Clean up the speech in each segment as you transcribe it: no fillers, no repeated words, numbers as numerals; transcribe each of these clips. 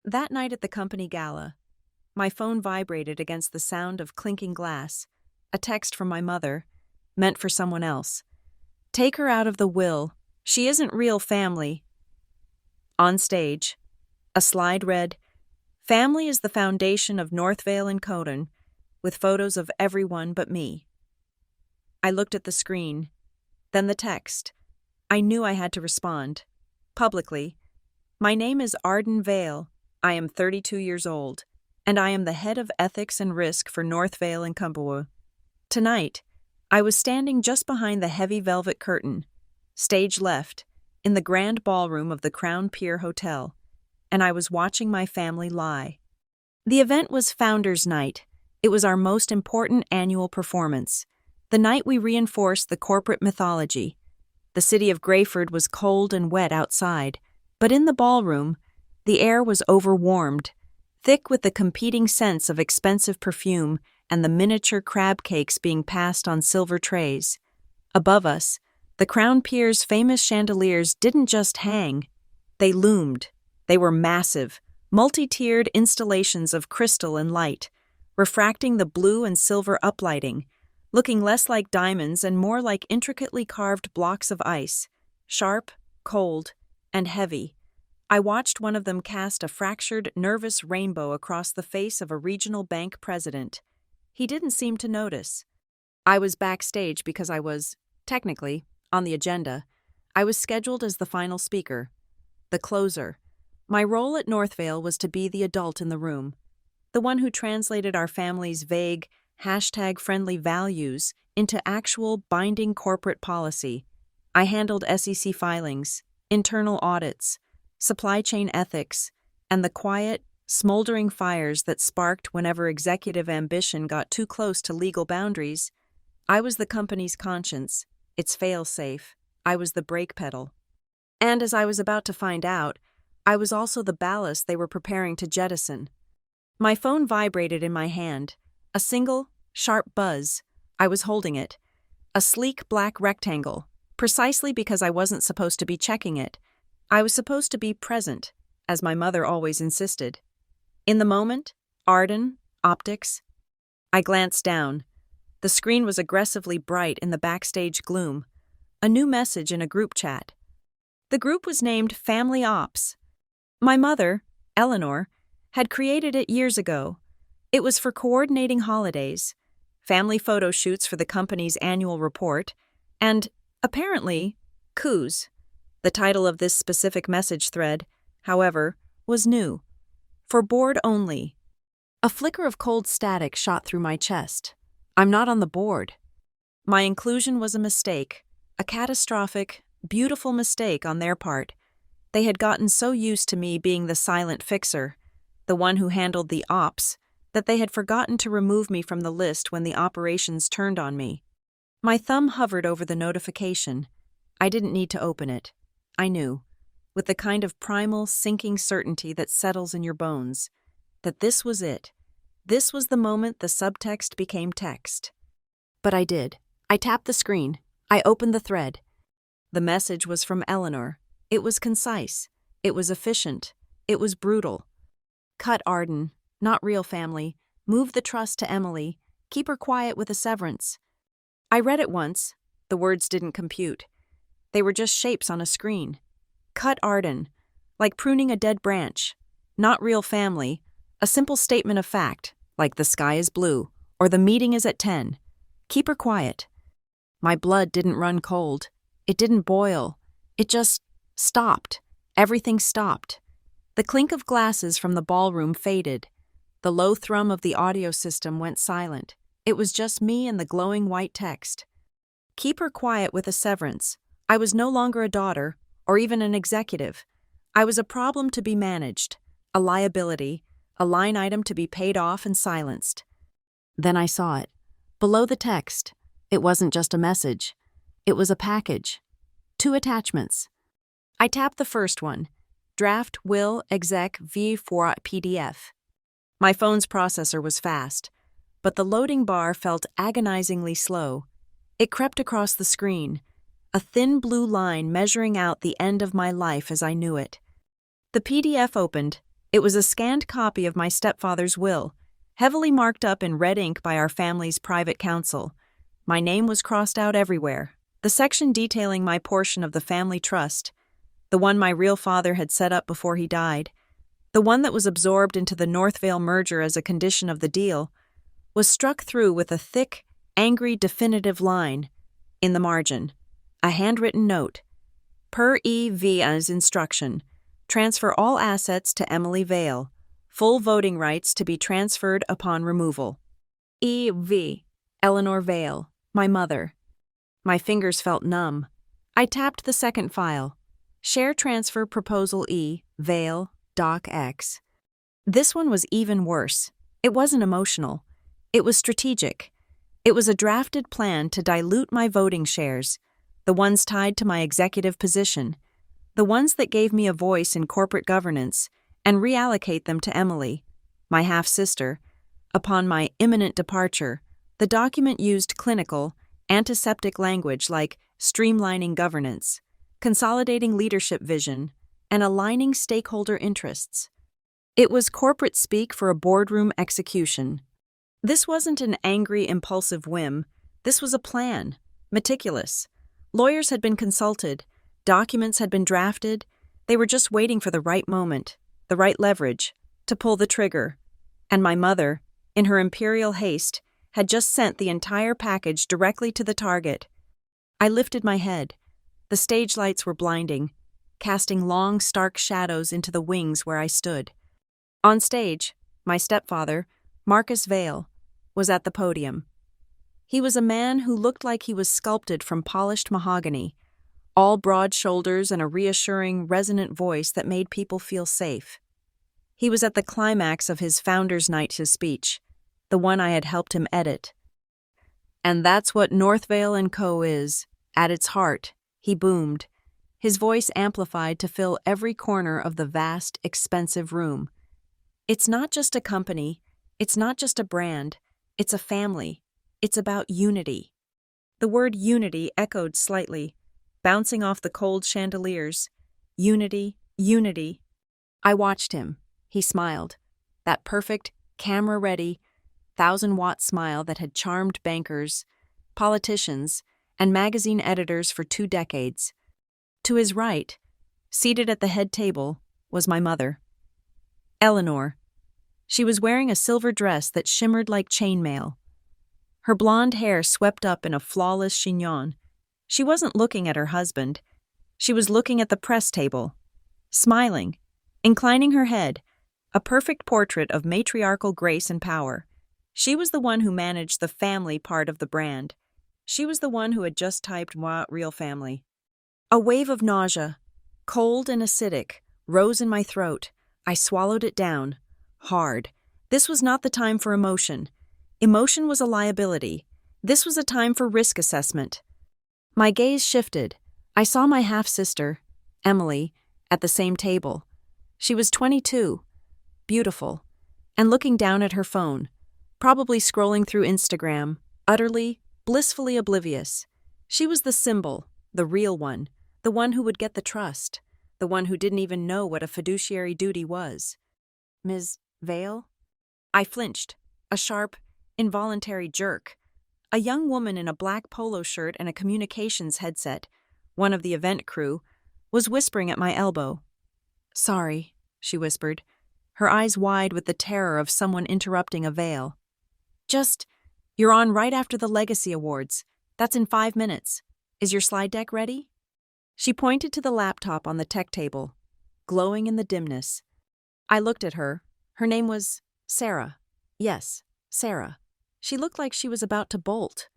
That night at the company gala, my phone vibrated against the sound of clinking glass, a text from my mother, meant for someone else. Take her out of the will. She isn't real family. On stage, a slide read, Family is the foundation of Northvale and Coden, with photos of everyone but me. I looked at the screen, then the text. I knew I had to respond. Publicly. My name is Arden Vale. I am 32 years old, and I am the head of ethics and risk for Northvale and Kumbawa. Tonight, I was standing just behind the heavy velvet curtain, stage left, in the grand ballroom of the Crown Pier Hotel, and I was watching my family lie. The event was Founders' Night. It was our most important annual performance, the night we reinforced the corporate mythology. The city of Grayford was cold and wet outside, but in the ballroom, the air was overwarmed, thick with the competing scents of expensive perfume and the miniature crab cakes being passed on silver trays. Above us, the Crown Pier's famous chandeliers didn't just hang, they loomed. They were massive, multi-tiered installations of crystal and light, refracting the blue and silver uplighting, looking less like diamonds and more like intricately carved blocks of ice, sharp, cold, and heavy. I watched one of them cast a fractured, nervous rainbow across the face of a regional bank president. He didn't seem to notice. I was backstage because I was, technically, on the agenda. I was scheduled as the final speaker, the closer. My role at Northvale was to be the adult in the room, the one who translated our family's vague, #friendly values into actual binding corporate policy. I handled SEC filings, internal audits, supply chain ethics, and the quiet, smoldering fires that sparked whenever executive ambition got too close to legal boundaries. I was the company's conscience, its fail-safe. I was the brake pedal. And as I was about to find out, I was also the ballast they were preparing to jettison. My phone vibrated in my hand, a single, sharp buzz. I was holding it. A sleek black rectangle, precisely because I wasn't supposed to be checking it. I was supposed to be present, as my mother always insisted. In the moment, Arden, optics. I glanced down. The screen was aggressively bright in the backstage gloom. A new message in a group chat. The group was named Family Ops. My mother, Eleanor, had created it years ago. It was for coordinating holidays, family photo shoots for the company's annual report, and, apparently, coups. The title of this specific message thread, however, was new. For board only. A flicker of cold static shot through my chest. I'm not on the board. My inclusion was a mistake, a catastrophic, beautiful mistake on their part. They had gotten so used to me being the silent fixer, the one who handled the ops, that they had forgotten to remove me from the list when the operations turned on me. My thumb hovered over the notification. I didn't need to open it. I knew, with the kind of primal, sinking certainty that settles in your bones, that this was it. This was the moment the subtext became text. But I did. I tapped the screen. I opened the thread. The message was from Eleanor. It was concise. It was efficient. It was brutal. Cut Arden. Not real family. Move the trust to Emily. Keep her quiet with a severance. I read it once. The words didn't compute. They were just shapes on a screen. Cut Arden. Like pruning a dead branch. Not real family. A simple statement of fact, like the sky is blue, or the meeting is at 10. Keep her quiet. My blood didn't run cold. It didn't boil. It just stopped. Everything stopped. The clink of glasses from the ballroom faded. The low thrum of the audio system went silent. It was just me and the glowing white text. Keep her quiet with a severance. I was no longer a daughter, or even an executive. I was a problem to be managed, a liability, a line item to be paid off and silenced. Then I saw it. Below the text, it wasn't just a message. It was a package. 2 attachments. I tapped the first one, Draft Will Exec V4 PDF. My phone's processor was fast, but the loading bar felt agonizingly slow. It crept across the screen, a thin blue line measuring out the end of my life as I knew it. The PDF opened, It was a scanned copy of my stepfather's will, heavily marked up in red ink by our family's private counsel. My name was crossed out everywhere. The section detailing my portion of the family trust, the one my real father had set up before he died, the one that was absorbed into the Northvale merger as a condition of the deal, was struck through with a thick, angry, definitive line. In the margin, a handwritten note. Per E.V.'s instruction, transfer all assets to Emily Vale. Full voting rights to be transferred upon removal. E.V. Eleanor Vale, my mother. My fingers felt numb. I tapped the second file. Share transfer proposal E. Vale, Doc X. This one was even worse. It wasn't emotional. It was strategic. It was a drafted plan to dilute my voting shares, the ones tied to my executive position, the ones that gave me a voice in corporate governance, and reallocate them to Emily, my half-sister. Upon my imminent departure, the document used clinical, antiseptic language like streamlining governance, consolidating leadership vision, and aligning stakeholder interests. It was corporate speak for a boardroom execution. This wasn't an angry, impulsive whim. This was a plan, meticulous. Lawyers had been consulted, documents had been drafted. They were just waiting for the right moment, the right leverage, to pull the trigger. And my mother, in her imperial haste, had just sent the entire package directly to the target. I lifted my head. The stage lights were blinding, casting long, stark shadows into the wings where I stood. On stage, my stepfather, Marcus Vale, was at the podium. He was a man who looked like he was sculpted from polished mahogany, all broad shoulders and a reassuring, resonant voice that made people feel safe. He was at the climax of his Founders' Night speech, the one I had helped him edit. And that's what Northvale & Co. is, at its heart, he boomed, his voice amplified to fill every corner of the vast, expensive room. It's not just a company, it's not just a brand, it's a family. It's about unity. The word unity echoed slightly, bouncing off the cold chandeliers. Unity, unity. I watched him. He smiled. That perfect, camera-ready, 1,000-watt smile that had charmed bankers, politicians, and magazine editors for 2 decades. To his right, seated at the head table, was my mother. Eleanor. She was wearing a silver dress that shimmered like chainmail. Her blonde hair swept up in a flawless chignon. She wasn't looking at her husband. She was looking at the press table, smiling, inclining her head, a perfect portrait of matriarchal grace and power. She was the one who managed the family part of the brand. She was the one who had just typed "Moi, real family." A wave of nausea, cold and acidic, rose in my throat. I swallowed it down, hard. This was not the time for emotion. Emotion was a liability. This was a time for risk assessment. My gaze shifted. I saw my half-sister, Emily, at the same table. She was 22, beautiful, and looking down at her phone, probably scrolling through Instagram, utterly, blissfully oblivious. She was the symbol, the real one, the one who would get the trust, the one who didn't even know what a fiduciary duty was. Ms. Vale? I flinched, a sharp, involuntary jerk. A young woman in a black polo shirt and a communications headset, one of the event crew, was whispering at my elbow. "Sorry," she whispered, her eyes wide with the terror of someone interrupting a veil. You're on right after the Legacy Awards. That's in 5 minutes. Is your slide deck ready?" She pointed to the laptop on the tech table, glowing in the dimness. I looked at her. Her name was Sarah. Yes, Sarah. She looked like she was about to bolt.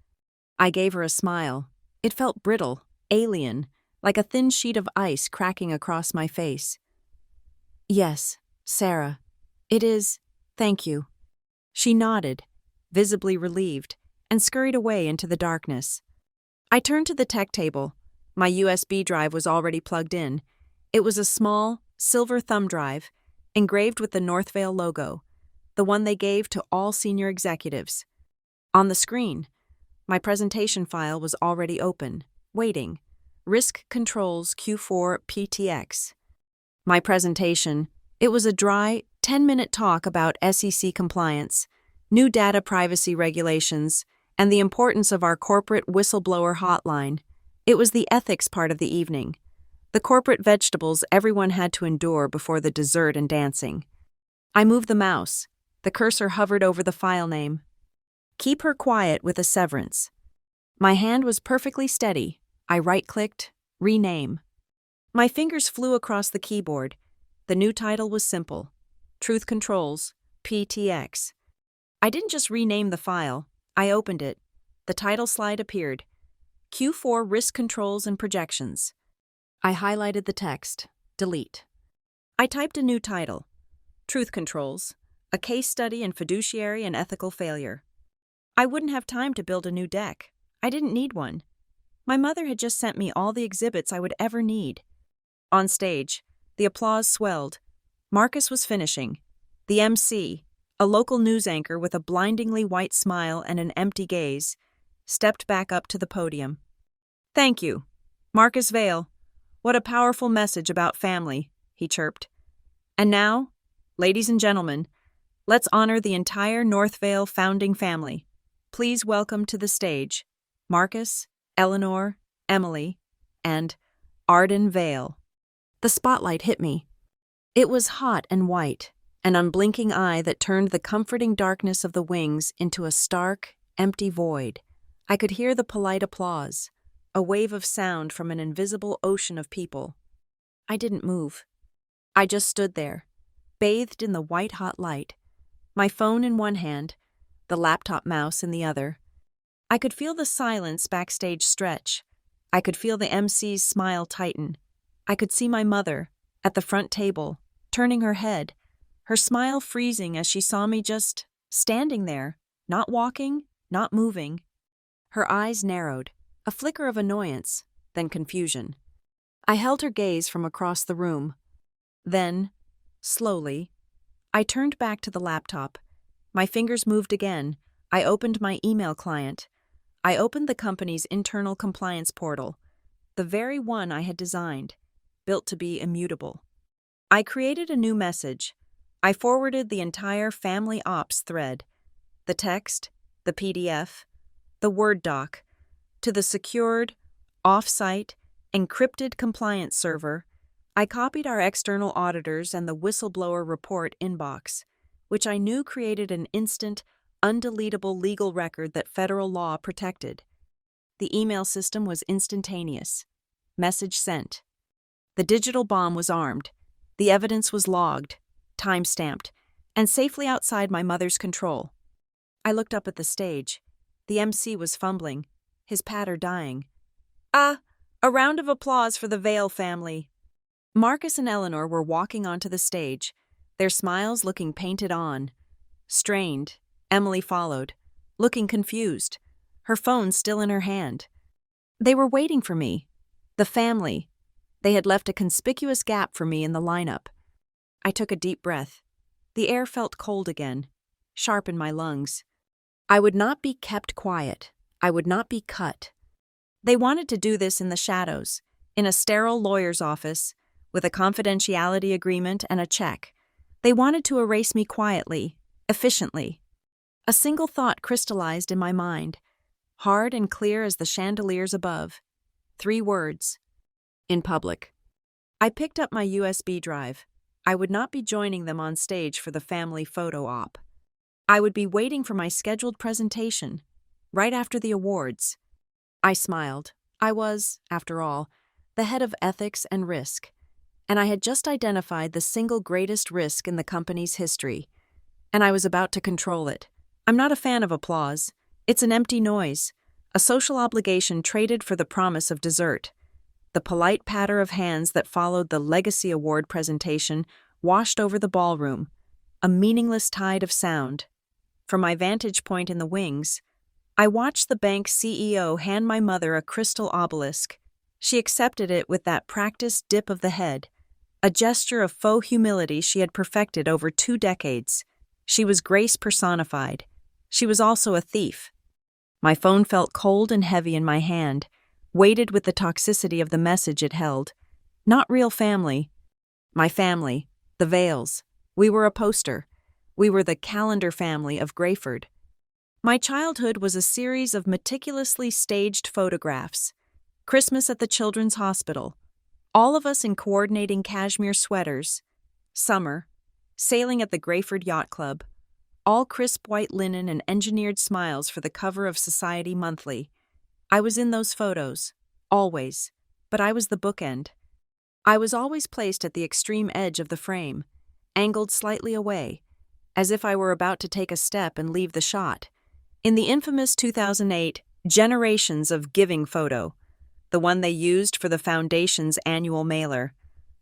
I gave her a smile. It felt brittle, alien, like a thin sheet of ice cracking across my face. "Yes, Sarah. It is. Thank you." She nodded, visibly relieved, and scurried away into the darkness. I turned to the tech table. My USB drive was already plugged in. It was a small, silver thumb drive, engraved with the Northvale logo, the one they gave to all senior executives. On the screen, my presentation file was already open, waiting. Risk Controls Q4 PTX. My presentation, It was a dry, 10-minute talk about SEC compliance, new data privacy regulations, and the importance of our corporate whistleblower hotline. It was the ethics part of the evening, the corporate vegetables everyone had to endure before the dessert and dancing. I moved the mouse. The cursor hovered over the file name. Keep her quiet with a severance. My hand was perfectly steady. I right-clicked, rename. My fingers flew across the keyboard. The new title was simple: Truth Controls, PTX. I didn't just rename the file. I opened it. The title slide appeared. Q4 Risk Controls and Projections. I highlighted the text. Delete. I typed a new title: Truth Controls, a case study in fiduciary and ethical failure. I wouldn't have time to build a new deck. I didn't need one. My mother had just sent me all the exhibits I would ever need. On stage, the applause swelled. Marcus was finishing. The MC, a local news anchor with a blindingly white smile and an empty gaze, stepped back up to the podium. "Thank you, Marcus Vale. What a powerful message about family," he chirped. "And now, ladies and gentlemen, let's honor the entire North Vale founding family. Please welcome to the stage Marcus, Eleanor, Emily, and Arden Vale." The spotlight hit me. It was hot and white, an unblinking eye that turned the comforting darkness of the wings into a stark, empty void. I could hear the polite applause, a wave of sound from an invisible ocean of people. I didn't move. I just stood there, bathed in the white-hot light, my phone in one hand, the laptop mouse in the other. I could feel the silence backstage stretch. I could feel the MC's smile tighten. I could see my mother, at the front table, turning her head, her smile freezing as she saw me just standing there, not walking, not moving. Her eyes narrowed, a flicker of annoyance, then confusion. I held her gaze from across the room. Then, slowly, I turned back to the laptop. My fingers moved again. I opened my email client. I opened the company's internal compliance portal, the very one I had designed, built to be immutable. I created a new message. I forwarded the entire Family Ops thread, the text, the PDF, the Word doc, to the secured, off-site, encrypted compliance server. I copied our external auditors and the whistleblower report inbox, which I knew created an instant, undeletable legal record that federal law protected. The email system was instantaneous. Message sent. The digital bomb was armed. The evidence was logged, time-stamped, and safely outside my mother's control. I looked up at the stage. The MC was fumbling, his patter dying. A round of applause for the Vale family." Marcus and Eleanor were walking onto the stage, their smiles looking painted on. Strained, Emily followed, looking confused, her phone still in her hand. They were waiting for me. The family. They had left a conspicuous gap for me in the lineup. I took a deep breath. The air felt cold again, sharp in my lungs. I would not be kept quiet. I would not be cut. They wanted to do this in the shadows, in a sterile lawyer's office, with a confidentiality agreement and a check. They wanted to erase me quietly, efficiently. A single thought crystallized in my mind, hard and clear as the chandeliers above. 3 words. In public. I picked up my USB drive. I would not be joining them on stage for the family photo op. I would be waiting for my scheduled presentation, right after the awards. I smiled. I was, after all, the head of ethics and risk, and I had just identified the single greatest risk in the company's history, and I was about to control it. I'm not a fan of applause. It's an empty noise, a social obligation traded for the promise of dessert. The polite patter of hands that followed the Legacy Award presentation washed over the ballroom, a meaningless tide of sound. From my vantage point in the wings, I watched the bank's CEO hand my mother a crystal obelisk. She accepted it with that practiced dip of the head, a gesture of faux humility she had perfected over 2 decades. She was grace personified. She was also a thief. My phone felt cold and heavy in my hand, weighted with the toxicity of the message it held. Not real family. My family, The Vales. We were a poster. We were the calendar family of Grayford. My childhood was a series of meticulously staged photographs. Christmas at the Children's Hospital. All of us in coordinating cashmere sweaters. Summer. Sailing at the Grayford Yacht Club. All crisp white linen and engineered smiles for the cover of Society Monthly. I was in those photos. Always. But I was the bookend. I was always placed at the extreme edge of the frame, angled slightly away, as if I were about to take a step and leave the shot. In the infamous 2008 Generations of Giving photo, the one they used for the Foundation's annual mailer,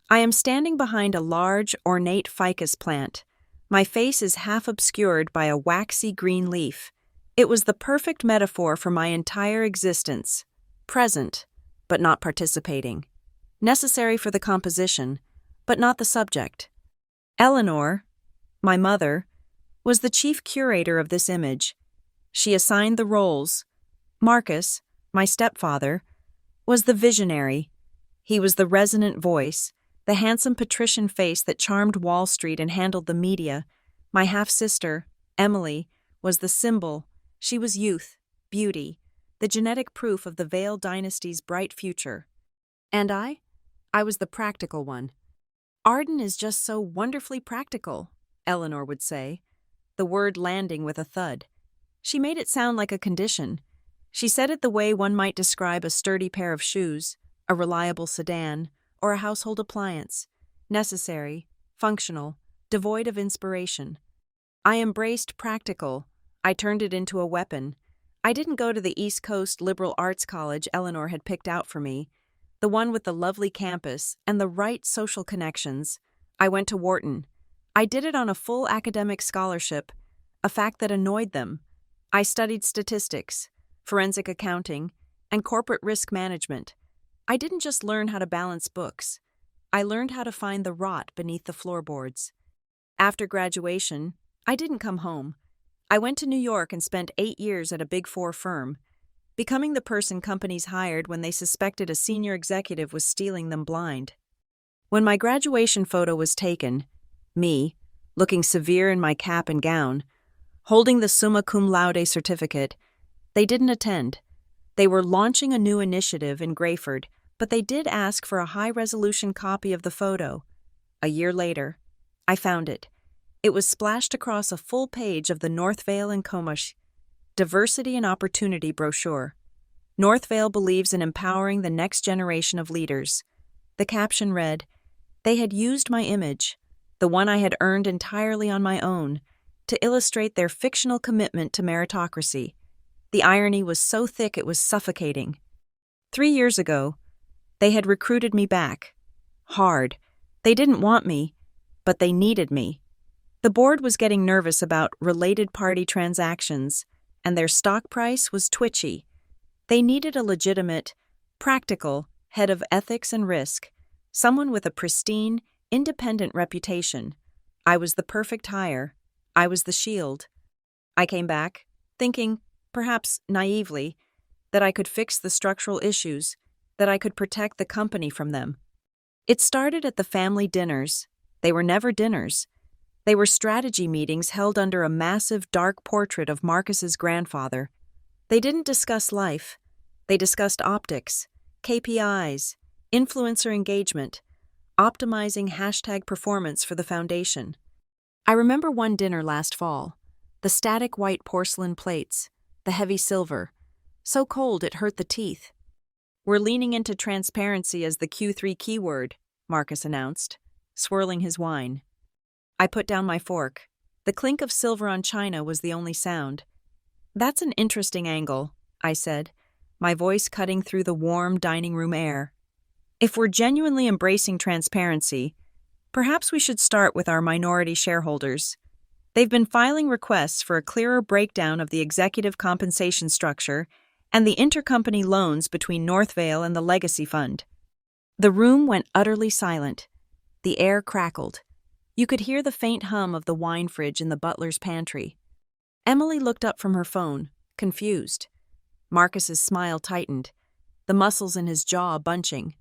I am standing behind a large, ornate ficus plant. My face is half obscured by a waxy green leaf. It was the perfect metaphor for my entire existence. Present, but not participating. Necessary for the composition, but not the subject. Eleanor, my mother, was the chief curator of this image. She assigned the roles. Marcus, my stepfather, was the visionary. He was the resonant voice, the handsome patrician face that charmed Wall Street and handled the media. My half-sister, Emily, was the symbol. She was youth, beauty, the genetic proof of the Vale dynasty's bright future. And I was the practical one. Arden is just so wonderfully practical, Eleanor would say, the word landing with a thud. She made it sound like a condition. She said it the way one might describe a sturdy pair of shoes, a reliable sedan, or a household appliance. Necessary, functional, devoid of inspiration. I embraced practical. I turned it into a weapon. I didn't go to the East Coast liberal arts college Eleanor had picked out for me, the one with the lovely campus and the right social connections. I went to Wharton. I did it on a full academic scholarship, a fact that annoyed them. I studied statistics, forensic accounting, and corporate risk management. I didn't just learn how to balance books. I learned how to find the rot beneath the floorboards. After graduation, I didn't come home. I went to New York and spent 8 years at a Big Four firm, becoming the person companies hired when they suspected a senior executive was stealing them blind. When my graduation photo was taken, me, looking severe in my cap and gown, holding the summa cum laude certificate, they didn't attend. They were launching a new initiative in Grayford, but they did ask for a high-resolution copy of the photo. A year later, I found it. It was splashed across a full page of the North Vale and Comash Diversity and Opportunity brochure. North Vale believes in empowering the next generation of leaders. The caption read, "They had used my image, the one I had earned entirely on my own, to illustrate their fictional commitment to meritocracy. The irony was so thick it was suffocating. 3 years ago, they had recruited me back. Hard. They didn't want me, but they needed me. The board was getting nervous about related party transactions, and their stock price was twitchy. They needed a legitimate, practical head of ethics and risk, someone with a pristine, independent reputation. I was the perfect hire. I was the shield. I came back, thinking, perhaps naively, that I could fix the structural issues, that I could protect the company from them. It started at the family dinners. They were never dinners. They were strategy meetings held under a massive dark portrait of Marcus's grandfather. They didn't discuss life. They discussed optics, KPIs, influencer engagement, optimizing hashtag performance for the foundation. I remember one dinner last fall, the static white porcelain plates, the heavy silver, so cold it hurt the teeth. "We're leaning into transparency as the Q3 keyword," Marcus announced, swirling his wine. I put down my fork. The clink of silver on china was the only sound. "That's an interesting angle," I said, my voice cutting through the warm dining room air. "If we're genuinely embracing transparency, perhaps we should start with our minority shareholders. They've been filing requests for a clearer breakdown of the executive compensation structure and the intercompany loans between North Vale and the Legacy Fund." The room went utterly silent. The air crackled. You could hear the faint hum of the wine fridge in the butler's pantry. Emily looked up from her phone, confused. Marcus's smile tightened, the muscles in his jaw bunching.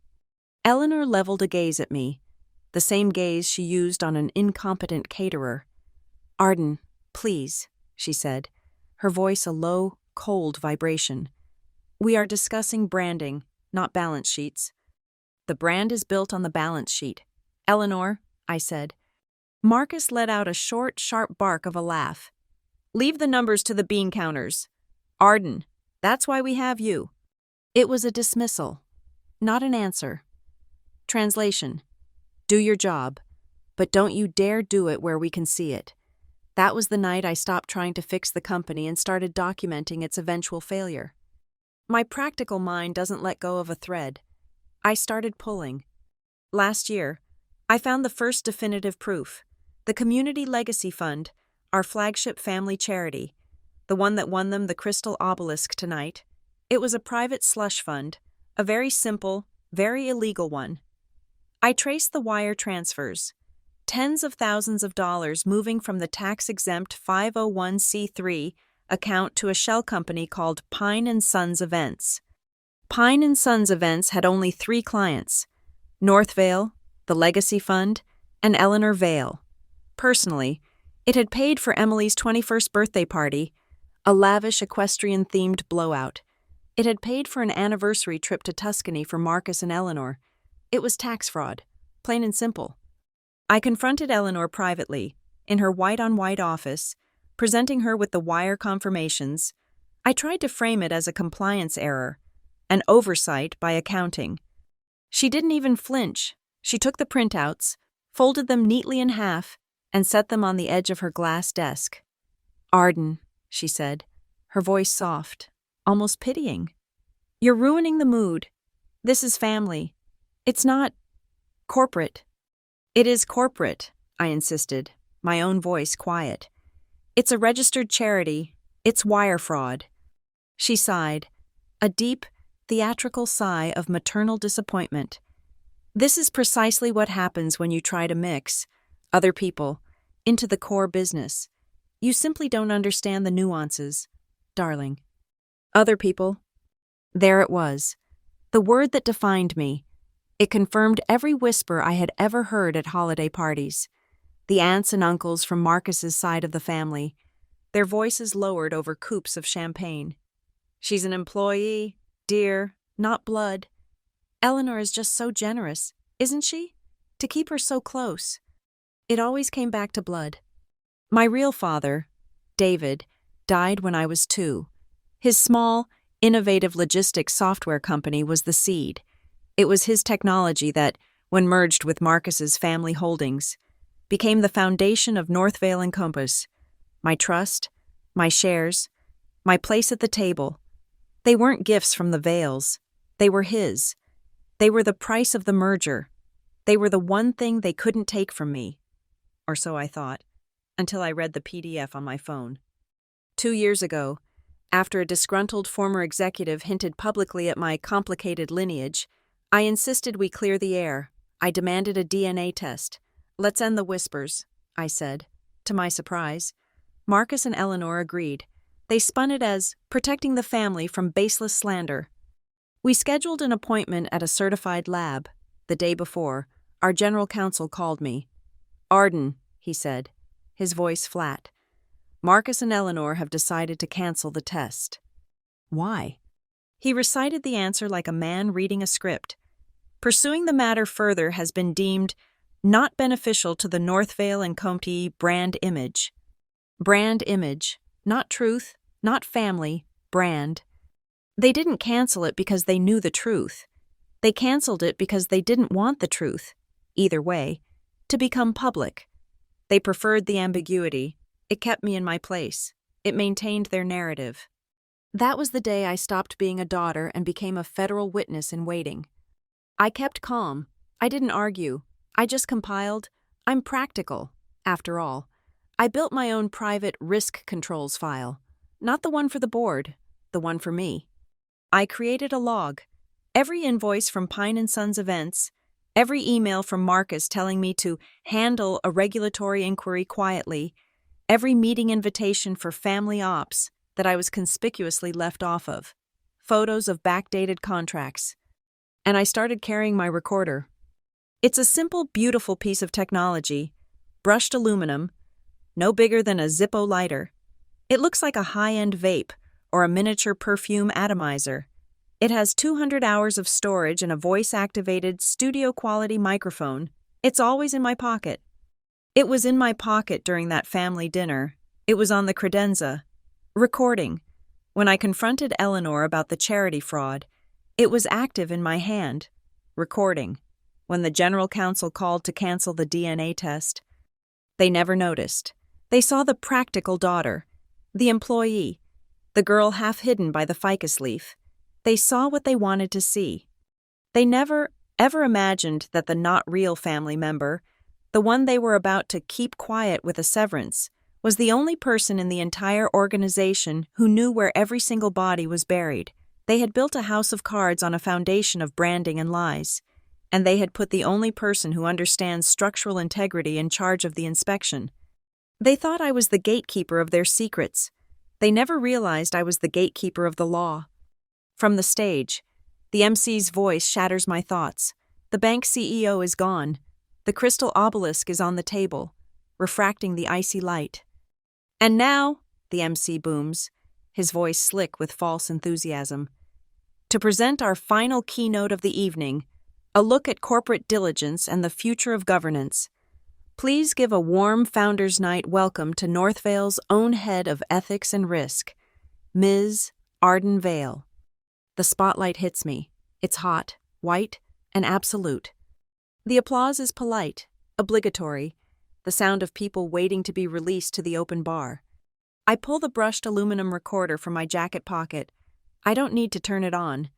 Eleanor leveled a gaze at me. the same gaze she used on an incompetent caterer. "Arden, please," she said, her voice a low, cold vibration. "We are discussing branding, not balance sheets." "The brand is built on the balance sheet." "Eleanor," I said. Marcus let out a short, sharp bark of a laugh. "Leave the numbers to the bean counters. Arden, that's why we have you." It was a dismissal, not an answer. Translation: do your job, but don't you dare do it where we can see it. That was the night I stopped trying to fix the company and started documenting its eventual failure. My practical mind doesn't let go of a thread. I started pulling. Last year, I found the first definitive proof. The Community Legacy Fund, our flagship family charity, the one that won them the Crystal Obelisk tonight. It was a private slush fund, a very simple, very illegal one. I traced the wire transfers, tens of thousands of dollars moving from the tax-exempt 501c3 account to a shell company called Pine & Sons Events. Pine & Sons Events had only 3 clients: Northvale, the Legacy Fund, and Eleanor Vale. Personally, it had paid for Emily's 21st birthday party, a lavish equestrian-themed blowout. It had paid for an anniversary trip to Tuscany for Marcus and Eleanor. It was tax fraud, plain and simple. I confronted Eleanor privately, in her white-on-white office, presenting her with the wire confirmations. I tried to frame it as a compliance error, an oversight by accounting. She didn't even flinch. She took the printouts, folded them neatly in half, and set them on the edge of her glass desk. "Arden," she said, her voice soft, almost pitying. "You're ruining the mood. This is family. It's not corporate." "It is corporate," I insisted, my own voice quiet. "It's a registered charity. It's wire fraud." She sighed, a deep, theatrical sigh of maternal disappointment. "This is precisely what happens when you try to mix other people into the core business. You simply don't understand the nuances, darling." Other people. There it was, the word that defined me. It confirmed every whisper I had ever heard at holiday parties. The aunts and uncles from Marcus's side of the family, their voices lowered over coupes of champagne. "She's an employee, dear, not blood. Eleanor is just so generous, isn't she? To keep her so close." It always came back to blood. My real father, David, died when I was 2. His small, innovative logistics software company was the seed. It was his technology that, when merged with Marcus's family holdings, became the foundation of Northvale and Compass. My trust, my shares, my place at the table. They weren't gifts from the Vales. They were his. They were the price of the merger. They were the one thing they couldn't take from me. Or so I thought, until I read the PDF on my phone. 2 years ago, after a disgruntled former executive hinted publicly at my complicated lineage, I insisted we clear the air. I demanded a DNA test. "Let's end the whispers," I said. To my surprise, Marcus and Eleanor agreed. They spun it as protecting the family from baseless slander. We scheduled an appointment at a certified lab. The day before, our general counsel called me. "Arden," he said, his voice flat. "Marcus and Eleanor have decided to cancel the test." "Why?" He recited the answer like a man reading a script. "Pursuing the matter further has been deemed not beneficial to the Northvale and Compte brand image." Brand image, not truth, not family, brand. They didn't cancel it because they knew the truth. They canceled it because they didn't want the truth, either way, to become public. They preferred the ambiguity. It kept me in my place. It maintained their narrative. That was the day I stopped being a daughter and became a federal witness in waiting. I kept calm. I didn't argue. I just compiled. I'm practical, after all. I built my own private risk controls file. Not the one for the board, the one for me. I created a log. Every invoice from Pine & Sons Events, every email from Marcus telling me to handle a regulatory inquiry quietly, every meeting invitation for family ops that I was conspicuously left off of, photos of backdated contracts. And I started carrying my recorder. It's a simple, beautiful piece of technology. Brushed aluminum, no bigger than a Zippo lighter. It looks like a high-end vape or a miniature perfume atomizer. It has 200 hours of storage and a voice-activated, studio-quality microphone. It's always in my pocket. It was in my pocket during that family dinner. It was on the credenza. Recording. When I confronted Eleanor about the charity fraud, it was active in my hand. Recording. When the general counsel called to cancel the DNA test. They never noticed. They saw the practical daughter, the employee, the girl half hidden by the ficus leaf. They saw what they wanted to see. They never, ever imagined that the not real family member, the one they were about to keep quiet with a severance, was the only person in the entire organization who knew where every single body was buried. They had built a house of cards on a foundation of branding and lies, and they had put the only person who understands structural integrity in charge of the inspection. They thought I was the gatekeeper of their secrets. They never realized I was the gatekeeper of the law. From the stage, the MC's voice shatters my thoughts. The bank CEO is gone. The crystal obelisk is on the table, refracting the icy light. And now, the MC booms, his voice slick with false enthusiasm, to present our final keynote of the evening, a look at corporate diligence and the future of governance. Please give a warm Founders Night welcome to Northvale's own head of ethics and risk, Ms. Arden Vale. The spotlight hits me. It's hot, white, and absolute. The applause is polite, obligatory, the sound of people waiting to be released to the open bar. I pull the brushed aluminum recorder from my jacket pocket. I don't need to turn it on.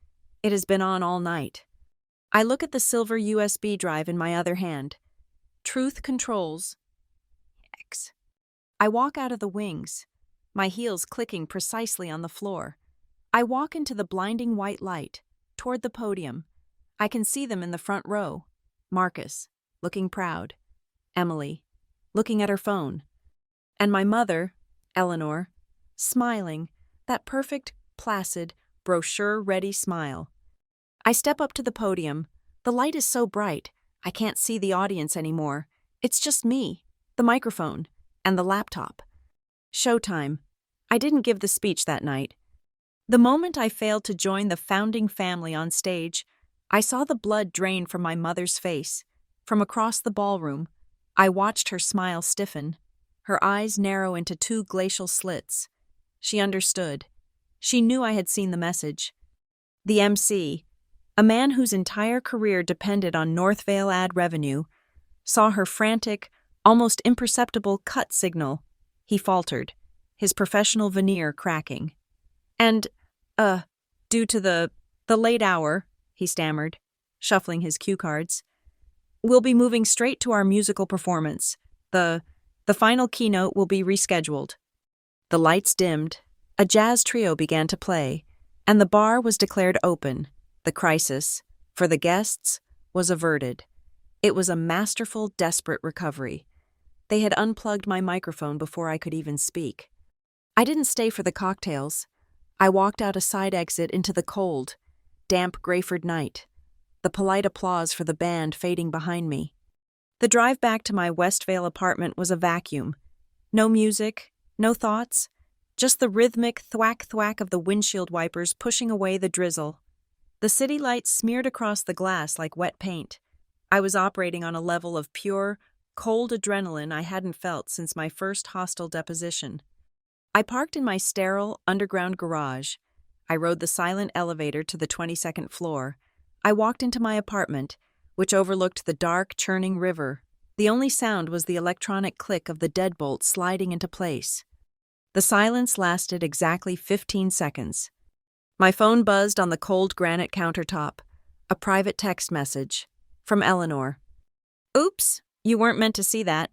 It has been on all night. I look at the silver USB drive in my other hand. Truth controls. X. I walk out of the wings, my heels clicking precisely on the floor. I walk into the blinding white light, toward the podium. I can see them in the front row. Marcus, looking proud. Emily, looking at her phone. And my mother, Eleanor, smiling, that perfect, placid, brochure-ready smile. I step up to the podium. The light is so bright, I can't see the audience anymore. It's just me, the microphone, and the laptop. Showtime. I didn't give the speech that night. The moment I failed to join the founding family on stage, I saw the blood drain from my mother's face. From across the ballroom, I watched her smile stiffen, her eyes narrow into two glacial slits. She understood. She knew I had seen the message. The MC, a man whose entire career depended on Northvale ad revenue, saw her frantic, almost imperceptible cut signal. He faltered, his professional veneer cracking. And, due to the late hour, he stammered, shuffling his cue cards, we'll be moving straight to our musical performance. The final keynote will be rescheduled. The lights dimmed, a jazz trio began to play, and the bar was declared open. The crisis, for the guests, was averted. It was a masterful, desperate recovery. They had unplugged my microphone before I could even speak. I didn't stay for the cocktails. I walked out a side exit into the cold, damp Grayford night, the polite applause for the band fading behind me. The drive back to my Westvale apartment was a vacuum. No music, no thoughts, just the rhythmic thwack-thwack of the windshield wipers pushing away the drizzle. The city lights smeared across the glass like wet paint. I was operating on a level of pure, cold adrenaline I hadn't felt since my first hostile deposition. I parked in my sterile, underground garage. I rode the silent elevator to the 22nd floor. I walked into my apartment, which overlooked the dark, churning river. The only sound was the electronic click of the deadbolt sliding into place. The silence lasted exactly 15 seconds. My phone buzzed on the cold granite countertop. A private text message. From Eleanor. Oops, you weren't meant to see that.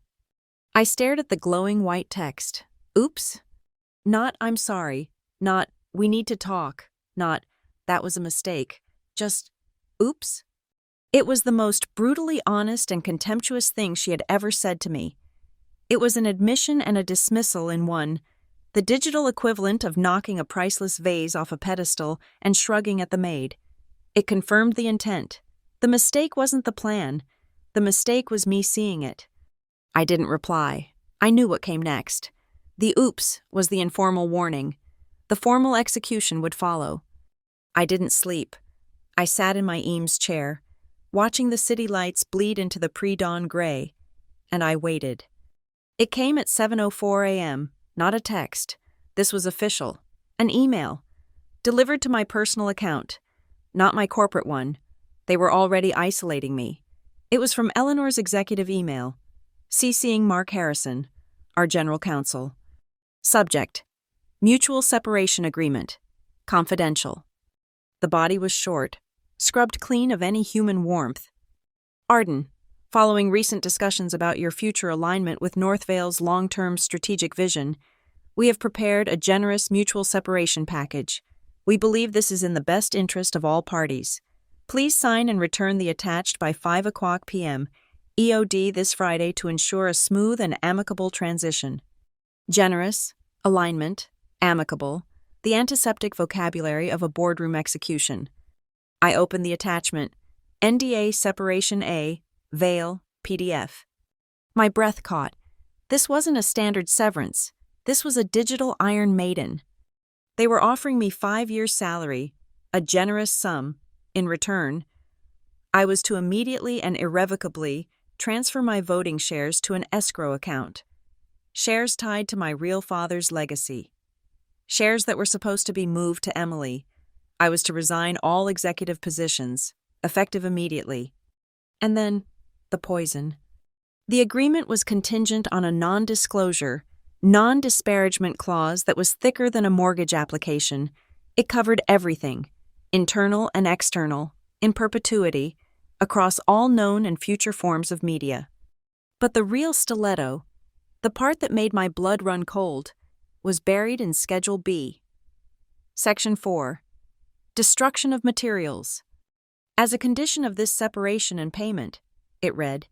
I stared at the glowing white text. Oops? Not, I'm sorry. Not, we need to talk. Not, that was a mistake. Just, oops? It was the most brutally honest and contemptuous thing she had ever said to me. It was an admission and a dismissal in one, the digital equivalent of knocking a priceless vase off a pedestal and shrugging at the maid. It confirmed the intent. The mistake wasn't the plan. The mistake was me seeing it. I didn't reply. I knew what came next. The oops was the informal warning. The formal execution would follow. I didn't sleep. I sat in my Eames chair, watching the city lights bleed into the pre-dawn gray, and I waited. It came at 7:04 a.m., not a text. This was official. An email. Delivered to my personal account, not my corporate one. They were already isolating me. It was from Eleanor's executive email, CCing Mark Harrison, our general counsel. Subject: Mutual Separation Agreement. Confidential. The body was short, scrubbed clean of any human warmth. Arden, following recent discussions about your future alignment with Northvale's long-term strategic vision, we have prepared a generous mutual separation package. We believe this is in the best interest of all parties. Please sign and return the attached by 5:00 p.m. EOD this Friday to ensure a smooth and amicable transition. Generous, alignment, amicable, the antiseptic vocabulary of a boardroom execution. I opened the attachment, NDA Separation A, Vale, PDF. My breath caught. This wasn't a standard severance. This was a digital Iron Maiden. They were offering me 5 years' salary, a generous sum. In return, I was to immediately and irrevocably transfer my voting shares to an escrow account. Shares tied to my real father's legacy. Shares that were supposed to be moved to Emily. I was to resign all executive positions, effective immediately. And then, the poison. The agreement was contingent on a non-disclosure, non-disparagement clause that was thicker than a mortgage application. It covered everything, internal and external, in perpetuity, across all known and future forms of media. But the real stiletto, the part that made my blood run cold, was buried in Schedule B. Section 4. Destruction of materials. As a condition of this separation and payment, it read,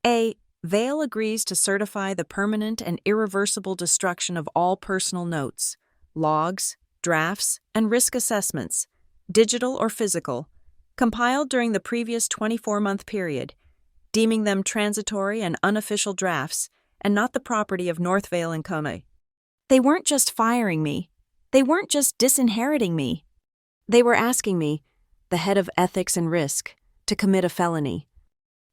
A. Vale agrees to certify the permanent and irreversible destruction of all personal notes, logs, drafts, and risk assessments, digital or physical, compiled during the previous 24-month period, deeming them transitory and unofficial drafts and not the property of Northvale and Co. They weren't just firing me. They weren't just disinheriting me. They were asking me, the head of ethics and risk, to commit a felony.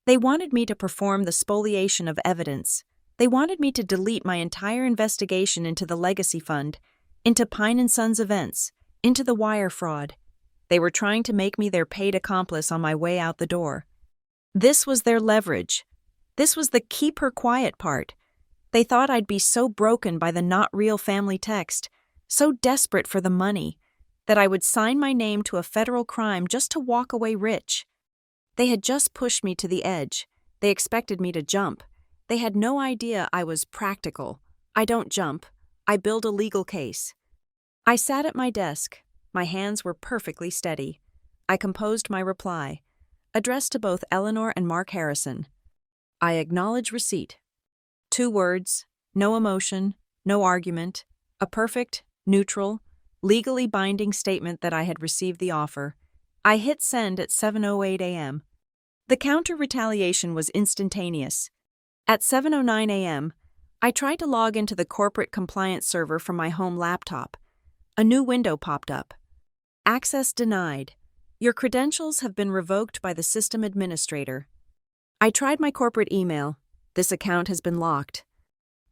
They wanted me to perform the spoliation of evidence. They wanted me to delete my entire investigation into the Legacy Fund, into Pine & Sons events, into the wire fraud. They were trying to make me their paid accomplice on my way out the door. This was their leverage. This was the keep her quiet part. They thought I'd be so broken by the not real family text, so desperate for the money, that I would sign my name to a federal crime just to walk away rich. They had just pushed me to the edge. They expected me to jump. They had no idea I was practical. I don't jump. I build a legal case. I sat at my desk. My hands were perfectly steady. I composed my reply, addressed to both Eleanor and Mark Harrison. I acknowledge receipt. 2 words, no emotion, no argument, a perfect, neutral, legally binding statement that I had received the offer. I hit send at 7:08 a.m. The counter-retaliation was instantaneous. At 7:09 a.m., I tried to log into the corporate compliance server from my home laptop. A new window popped up. Access denied. Your credentials have been revoked by the system administrator. I tried my corporate email. This account has been locked.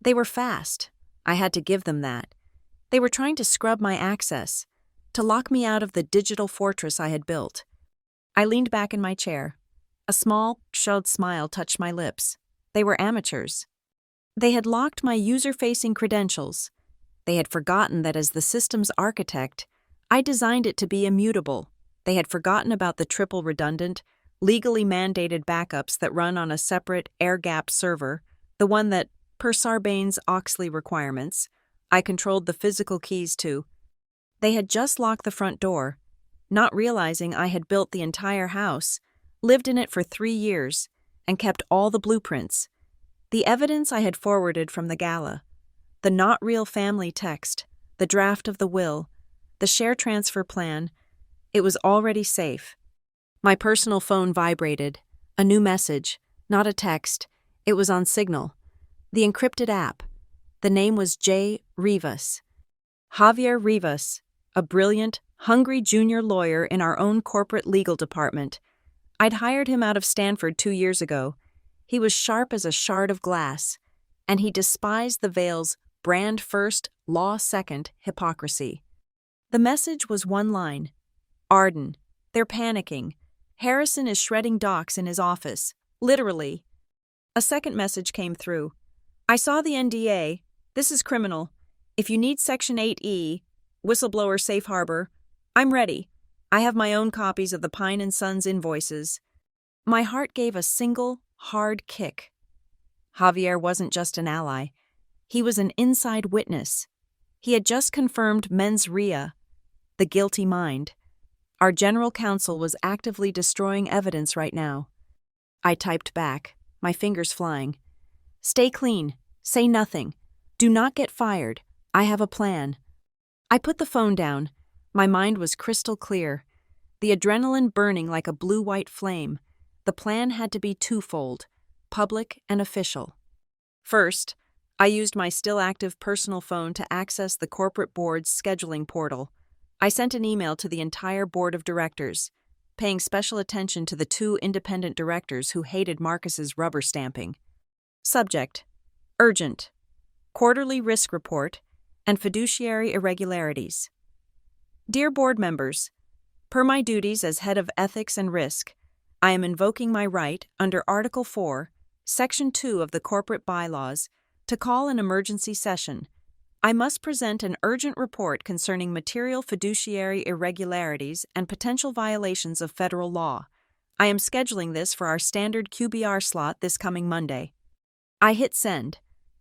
They were fast. I had to give them that. They were trying to scrub my access, to lock me out of the digital fortress I had built. I leaned back in my chair. A small, showed smile touched my lips. They were amateurs. They had locked my user-facing credentials. They had forgotten that as the system's architect, I designed it to be immutable. They had forgotten about the triple redundant, legally mandated backups that run on a separate air-gapped server, the one that, per Sarbanes-Oxley requirements, I controlled the physical keys to. They had just locked the front door, not realizing I had built the entire house, lived in it for 3 years, and kept all the blueprints. The evidence I had forwarded from the gala, the not real family text, the draft of the will, the share transfer plan, it was already safe. My personal phone vibrated, a new message, Not a text. It was on Signal. The encrypted app. The name was J. Rivas. Javier Rivas, a brilliant, hungry junior lawyer in our own corporate legal department. I'd hired him out of Stanford 2 years ago. He was sharp as a shard of glass, and he despised the Veil's brand first, law second hypocrisy. The message was one line. Arden, they're panicking. Harrison is shredding docs in his office. Literally. A second message came through. I saw the NDA. This is criminal. If you need Section 8E, whistleblower safe harbor, I'm ready. I have my own copies of the Pine & Sons invoices. My heart gave a single, hard kick. Javier wasn't just an ally. He was an inside witness. He had just confirmed mens rea, the guilty mind. Our general counsel was actively destroying evidence right now. I typed back, my fingers flying. Stay clean. Say nothing. Do not get fired. I have a plan. I put the phone down. My mind was crystal clear. The adrenaline burning like a blue-white flame. The plan had to be twofold, public and official. First, I used my still-active personal phone to access the corporate board's scheduling portal. I sent an email to the entire board of directors, paying special attention to the 2 independent directors who hated Marcus's rubber stamping. Subject: urgent, quarterly risk report, and fiduciary irregularities. Dear board members, per my duties as head of ethics and risk, I am invoking my right under Article 4, Section 2 of the corporate bylaws to call an emergency session. I must present an urgent report concerning material fiduciary irregularities and potential violations of federal law. I am scheduling this for our standard QBR slot this coming Monday. I hit send.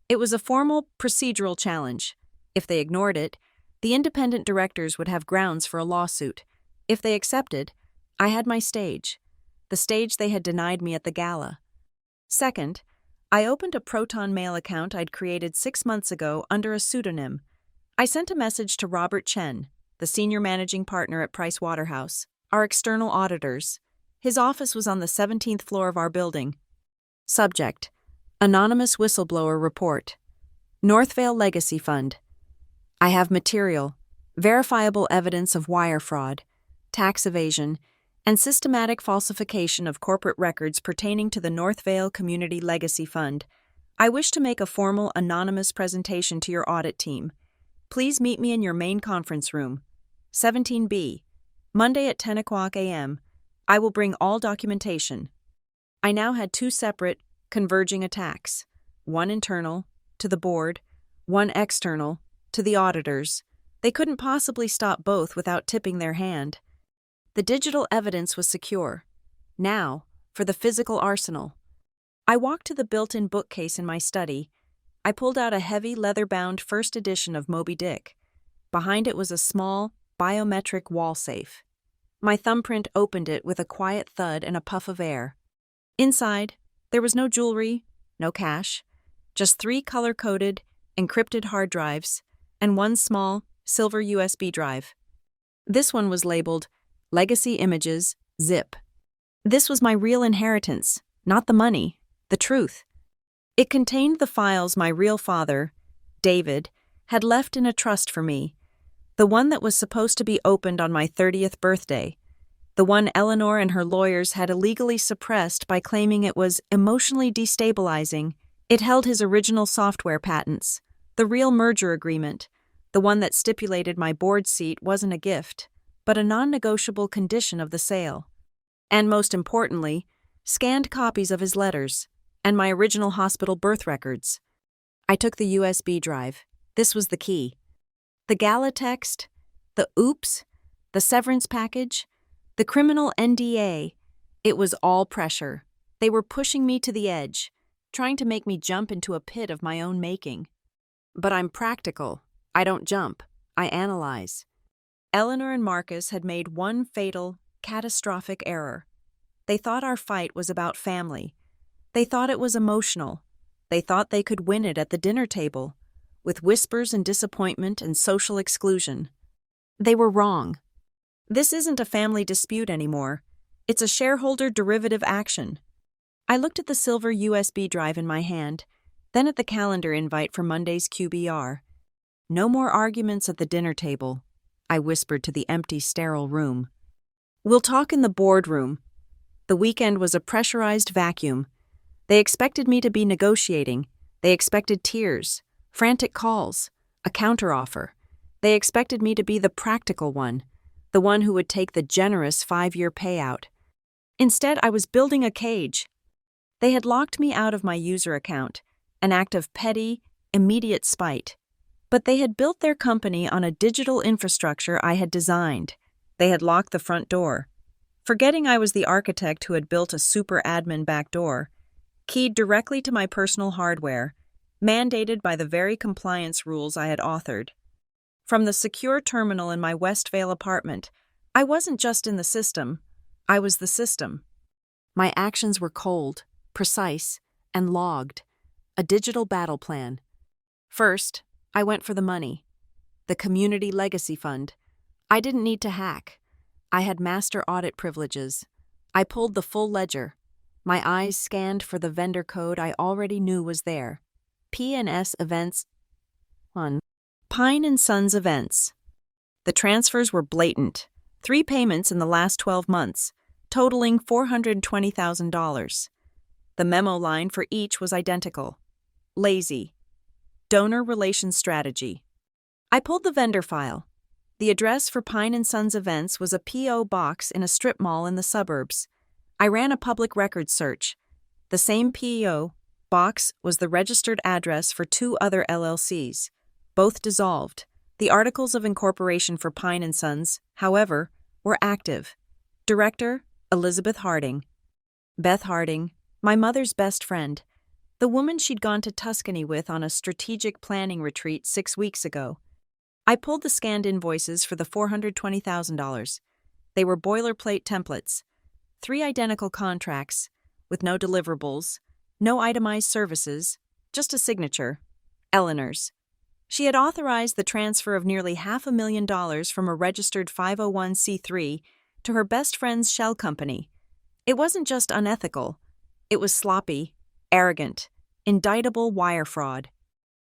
It was a formal, procedural challenge. If they ignored it, the independent directors would have grounds for a lawsuit. If they accepted, I had my stage, the stage they had denied me at the gala. Second, I opened a Proton Mail account I'd created 6 months ago under a pseudonym. I sent a message to Robert Chen, the senior managing partner at Price Waterhouse, our external auditors. His office was on the 17th floor of our building. Subject: anonymous whistleblower report. Northvale Legacy Fund. I have material, verifiable evidence of wire fraud, tax evasion, and systematic falsification of corporate records pertaining to the Northvale Community Legacy Fund. I wish to make a formal anonymous presentation to your audit team. Please meet me in your main conference room, 17B, Monday at 10 o'clock a.m. I will bring all documentation. I now had 2 separate, converging attacks, one internal, to the board, one external, to the auditors. They couldn't possibly stop both without tipping their hand. The digital evidence was secure. Now, for the physical arsenal. I walked to the built-in bookcase in my study. I pulled out a heavy, leather-bound first edition of Moby Dick. Behind it was a small, biometric wall safe. My thumbprint opened it with a quiet thud and a puff of air. Inside, there was no jewelry, no cash, just 3 color-coded, encrypted hard drives, and one small, silver USB drive. This one was labeled Legacy Images, Zip. This was my real inheritance, not the money, the truth. It contained the files my real father, David, had left in a trust for me, the one that was supposed to be opened on my 30th birthday, the one Eleanor and her lawyers had illegally suppressed by claiming it was emotionally destabilizing. It held his original software patents, the real merger agreement, the one that stipulated my board seat wasn't a gift, but a non-negotiable condition of the sale. And most importantly, scanned copies of his letters and my original hospital birth records. I took the USB drive. This was the key. The gala text, the oops, the severance package, the criminal NDA. It was all pressure. They were pushing me to the edge, trying to make me jump into a pit of my own making. But I'm practical. I don't jump. I analyze. Eleanor and Marcus had made one fatal, catastrophic error. They thought our fight was about family. They thought it was emotional. They thought they could win it at the dinner table, with whispers and disappointment and social exclusion. They were wrong. This isn't a family dispute anymore. It's a shareholder derivative action. I looked at the silver USB drive in my hand, then at the calendar invite for Monday's QBR. No more arguments at the dinner table, I whispered to the empty, sterile room. We'll talk in the boardroom. The weekend was a pressurized vacuum. They expected me to be negotiating. They expected tears, frantic calls, a counteroffer. They expected me to be the practical one, the one who would take the generous 5-year payout. Instead, I was building a cage. They had locked me out of my user account, an act of petty, immediate spite. But they had built their company on a digital infrastructure I had designed. They had locked the front door, forgetting I was the architect who had built a super admin backdoor, keyed directly to my personal hardware, mandated by the very compliance rules I had authored. From the secure terminal in my Westvale apartment, I wasn't just in the system, I was the system. My actions were cold, precise, and logged, a digital battle plan. First, I went for the money. The Community Legacy Fund. I didn't need to hack. I had master audit privileges. I pulled the full ledger. My eyes scanned for the vendor code I already knew was there. P&S Events 1. Pine & Sons Events. The transfers were blatant. 3 payments in the last 12 months, totaling $420,000. The memo line for each was identical. Lazy. Donor Relations Strategy. I pulled the vendor file. The address for Pine & Sons Events was a P.O. box in a strip mall in the suburbs. I ran a public records search. The same P.O. box was the registered address for 2 other LLCs, both dissolved. The articles of incorporation for Pine & Sons, however, were active. Director, Elizabeth Harding. Beth Harding, my mother's best friend, the woman she'd gone to Tuscany with on a strategic planning retreat 6 weeks ago. I pulled the scanned invoices for the $420,000. They were boilerplate templates. 3 identical contracts, with no deliverables, no itemized services, just a signature. Eleanor's. She had authorized the transfer of nearly $500,000 from a registered 501c3 to her best friend's shell company. It wasn't just unethical. It was sloppy, arrogant, indictable wire fraud.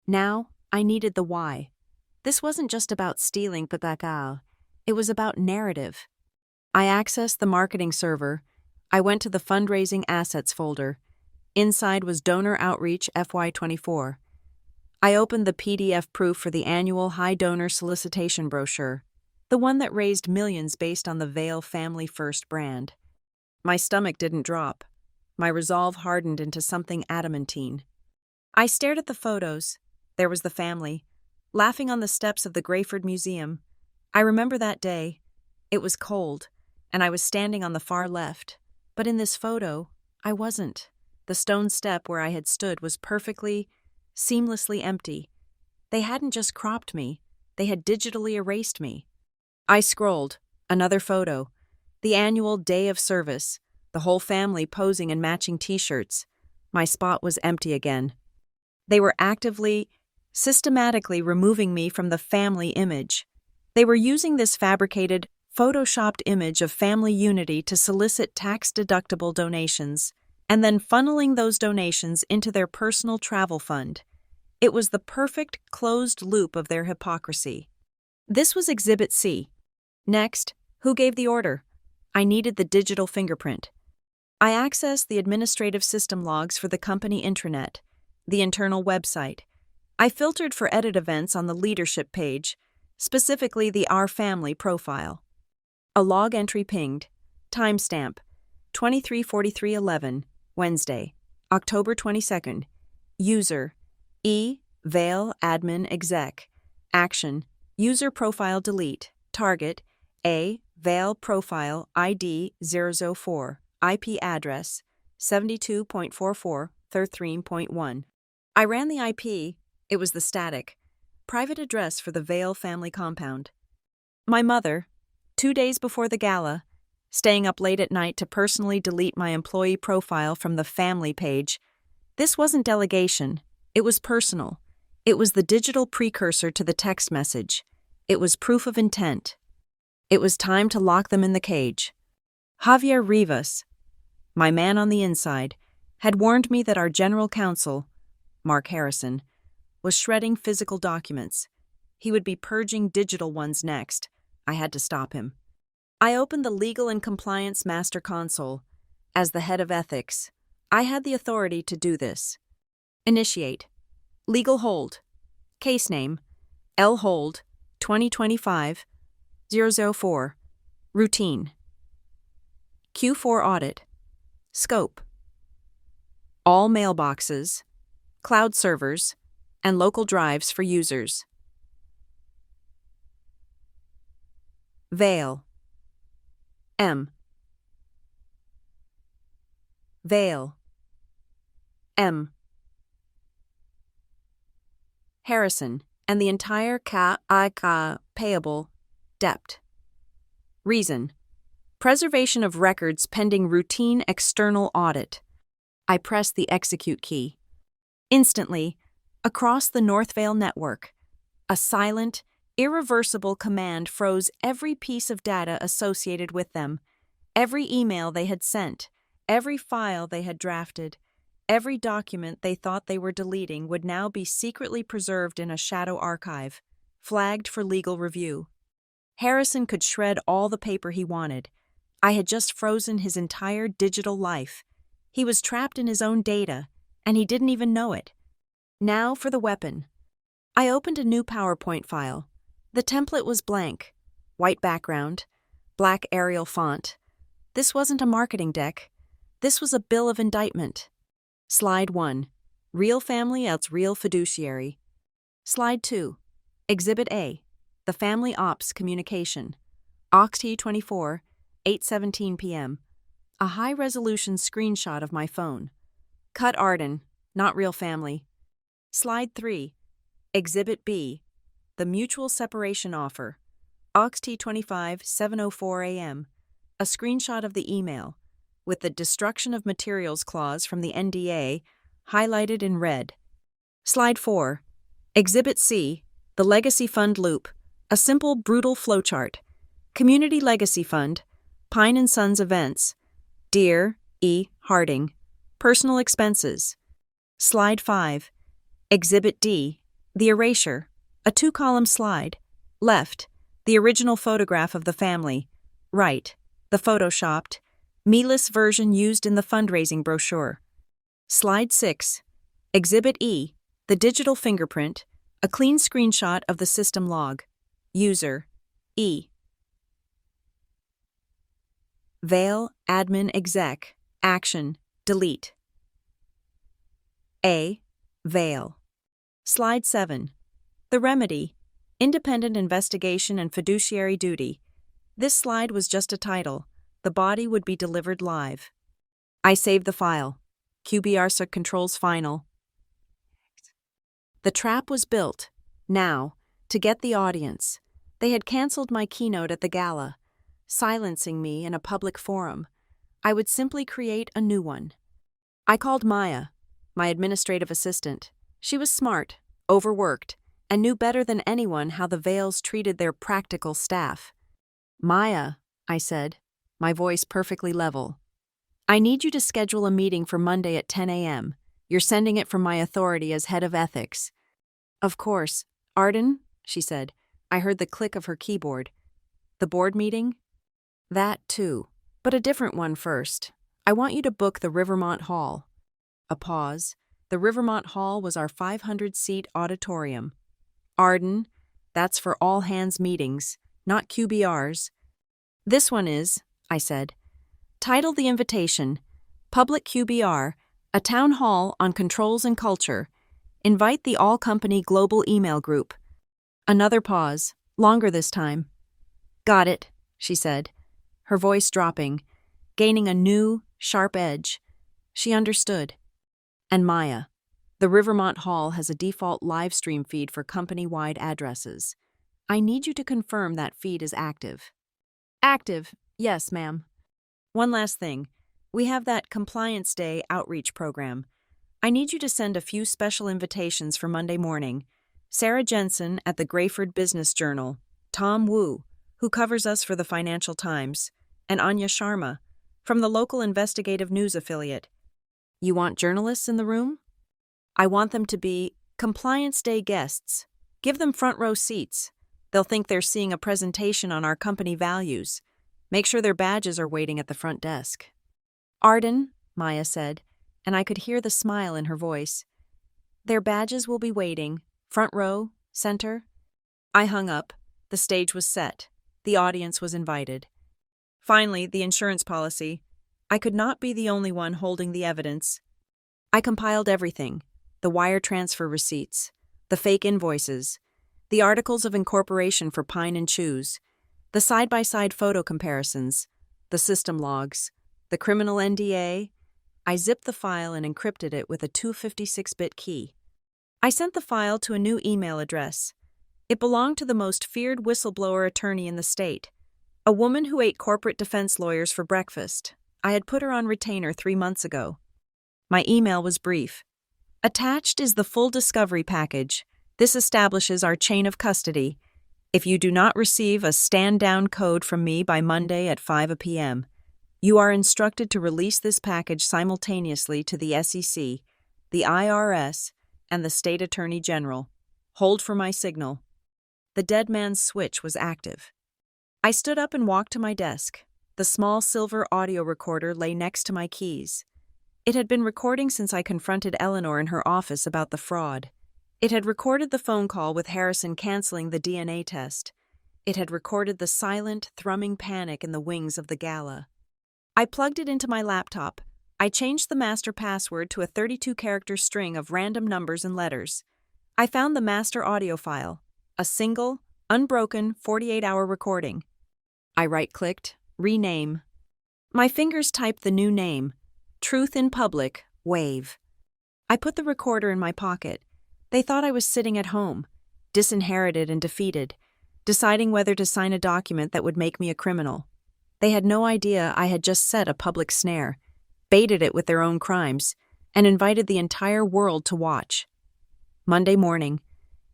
Now, I needed the why. This wasn't just about stealing Pepakal. It was about narrative. I accessed the marketing server. I went to the fundraising assets folder. Inside was Donor Outreach FY24. I opened the PDF proof for the annual High Donor Solicitation brochure, the one that raised millions based on the Vail Family First brand. My stomach didn't drop. My resolve hardened into something adamantine. I stared at the photos. There was the family, laughing on the steps of the Grayford Museum. I remember that day. It was cold, and I was standing on the far left. But in this photo, I wasn't. The stone step where I had stood was perfectly, seamlessly empty. They hadn't just cropped me, they had digitally erased me. I scrolled. Another photo. The annual Day of Service, the whole family posing in matching t-shirts. My spot was empty again. They were actively, systematically removing me from the family image. They were using this fabricated, photoshopped image of family unity to solicit tax-deductible donations, and then funneling those donations into their personal travel fund. It was the perfect closed loop of their hypocrisy. This was Exhibit C. Next, who gave the order? I needed the digital fingerprint. I accessed the administrative system logs for the company intranet, the internal website. I filtered for edit events on the leadership page, specifically the Our Family profile. A log entry pinged. Timestamp: 23:43:11, Wednesday, October 22nd. User: E. Vail Admin Exec. Action: User profile delete. Target: A. Vail profile ID 004. IP address: 72.44.13.1. I ran the IP. It was the static, private address for the Vail family compound. My mother, 2 days before the gala, staying up late at night to personally delete my employee profile from the family page. This wasn't delegation. It was personal. It was the digital precursor to the text message. It was proof of intent. It was time to lock them in the cage. Javier Rivas, my man on the inside, had warned me that our general counsel, Mark Harrison, was shredding physical documents. He would be purging digital ones next. I had to stop him. I opened the Legal and Compliance Master Console. As the head of ethics, I had the authority to do this. Initiate. Legal hold. Case name, L. Hold, 2025-004. Routine. Q4 audit. Scope. All mailboxes, cloud servers, and local drives for users. Veil. M. Veil. M. Harrison and the entire payable debt. Reason: preservation of records pending routine external audit. I pressed the execute key. Instantly, across the Northvale network, a silent, irreversible command froze every piece of data associated with them, every email they had sent, every file they had drafted. Every document they thought they were deleting would now be secretly preserved in a shadow archive, flagged for legal review. Harrison could shred all the paper he wanted. I had just frozen his entire digital life. He was trapped in his own data, and he didn't even know it. Now for the weapon. I opened a new PowerPoint file. The template was blank. White background, black Arial font. This wasn't a marketing deck. This was a bill of indictment. Slide 1. Real family else real fiduciary. Slide 2. Exhibit A. The Family Ops Communication. Oxt 24, 8:17 p.m. A high-resolution screenshot of my phone. Cut Arden, not real family. Slide 3. Exhibit B. The Mutual Separation Offer. Oxt 25, 7:04 a.m. A screenshot of the email, with the destruction of materials clause from the NDA highlighted in red. Slide 4. Exhibit C. The Legacy Fund Loop. A simple, brutal flowchart. Community Legacy Fund. Pine & Sons Events. Dear E. Harding. Personal expenses. Slide 5. Exhibit D. The Erasure. A 2-column slide. Left. The original photograph of the family. Right. The photoshopped, me-less version used in the fundraising brochure. Slide 6. Exhibit E. The digital fingerprint. A clean screenshot of the system log. User. E. Veil, admin, exec. Action. Delete. A. Veil. Slide 7. The remedy. Independent investigation and fiduciary duty. This slide was just a title. The body would be delivered live. I saved the file. QBR controls final. The trap was built. Now, to get the audience. They had canceled my keynote at the gala, silencing me in a public forum. I would simply create a new one. I called Maya, my administrative assistant. She was smart, overworked, and knew better than anyone how the Veils treated their practical staff. Maya, I said, my voice perfectly level. I need you to schedule a meeting for Monday at 10 a.m. You're sending it from my authority as head of ethics. Of course. Arden, she said. I heard the click of her keyboard. The board meeting? That too, but a different one first. I want you to book the Rivermont Hall. A pause. The Rivermont Hall was our 500-seat auditorium. Arden, that's for all hands meetings, not QBRs. This one is, I said. Title the invitation, Public QBR, a town hall on controls and culture. Invite the all-company global email group. Another pause, longer this time. Got it, she said, her voice dropping, gaining a new, sharp edge. She understood. And Maya, the Rivermont Hall has a default live stream feed for company-wide addresses. I need you to confirm that feed is active. Active, yes, ma'am. One last thing. We have that Compliance Day outreach program. I need you to send a few special invitations for Monday morning. Sarah Jensen at the Grayford Business Journal, Tom Wu, who covers us for the Financial Times, and Anya Sharma, from the local investigative news affiliate. You want journalists in the room? I want them to be Compliance Day guests. Give them front row seats. They'll think they're seeing a presentation on our company values. Make sure their badges are waiting at the front desk. Arden, Maya said, and I could hear the smile in her voice. Their badges will be waiting. Front row, center. I hung up. The stage was set. The audience was invited. Finally, the insurance policy. I could not be the only one holding the evidence. I compiled everything: the wire transfer receipts, the fake invoices, the articles of incorporation for Pine and Chews, the side-by-side photo comparisons, the system logs, the criminal NDA. I zipped the file and encrypted it with a 256-bit key. I sent the file to a new email address. It belonged to the most feared whistleblower attorney in the state, a woman who ate corporate defense lawyers for breakfast. I had put her on retainer 3 months ago. My email was brief. Attached is the full discovery package. This establishes our chain of custody. If you do not receive a stand-down code from me by Monday at 5 p.m., you are instructed to release this package simultaneously to the SEC, the IRS, and the State Attorney General. Hold for my signal. The dead man's switch was active. I stood up and walked to my desk. The small silver audio recorder lay next to my keys. It had been recording since I confronted Eleanor in her office about the fraud. It had recorded the phone call with Harrison canceling the DNA test. It had recorded the silent, thrumming panic in the wings of the gala. I plugged it into my laptop. I changed the master password to a 32-character string of random numbers and letters. I found the master audio file, a single, unbroken 48-hour recording. I right-clicked, rename. My fingers typed the new name, Truth in Public, Wave. I put the recorder in my pocket. They thought I was sitting at home, disinherited and defeated, deciding whether to sign a document that would make me a criminal. They had no idea I had just set a public snare, baited it with their own crimes, and invited the entire world to watch. Monday morning,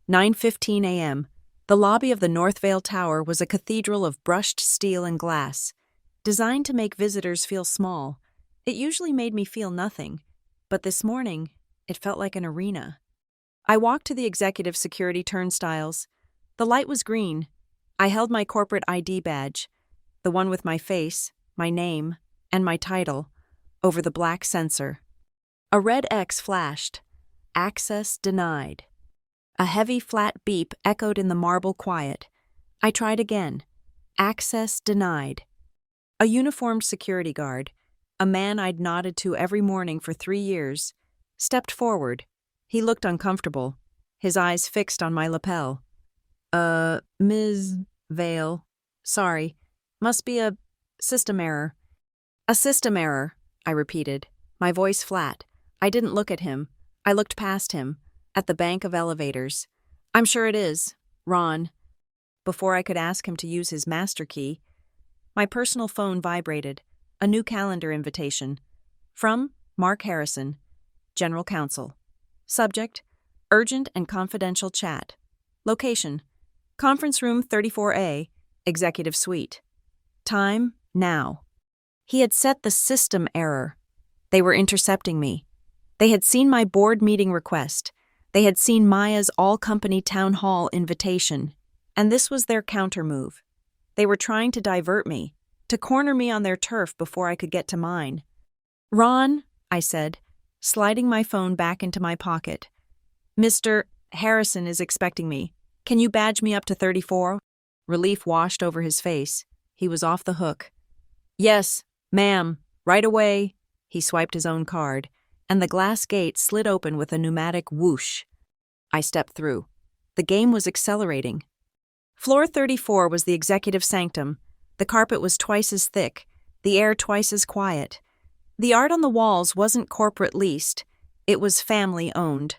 9:15 a.m., the lobby of the Northvale Tower was a cathedral of brushed steel and glass, designed to make visitors feel small. It usually made me feel nothing, but this morning, it felt like an arena. I walked to the executive security turnstiles. The light was green. I held my corporate ID badge, the one with my face, my name, and my title, over the black sensor. A red X flashed. Access denied. A heavy, flat beep echoed in the marble quiet. I tried again. Access denied. A uniformed security guard, a man I'd nodded to every morning for 3 years, stepped forward. He looked uncomfortable, his eyes fixed on my lapel. Ms. Vale. Sorry. Must be a system error. A system error, I repeated, my voice flat. I didn't look at him. I looked past him, at the bank of elevators. I'm sure it is. Ron. Before I could ask him to use his master key, my personal phone vibrated. A new calendar invitation. From Mark Harrison, General Counsel. Subject: Urgent and confidential chat. Location: Conference Room 34A, Executive Suite. Time: now. He had set the system error. They were intercepting me. They had seen my board meeting request. They had seen Maya's all-company town hall invitation. And this was their counter-move. They were trying to divert me, to corner me on their turf before I could get to mine. Ron, I said, sliding my phone back into my pocket. Mr. Harrison is expecting me. Can you badge me up to 34? Relief washed over his face. He was off the hook. Yes, ma'am, right away. He swiped his own card, and the glass gate slid open with a pneumatic whoosh. I stepped through. The game was accelerating. Floor 34 was the executive sanctum. The carpet was twice as thick, the air twice as quiet. The art on the walls wasn't corporate leased, it was family-owned.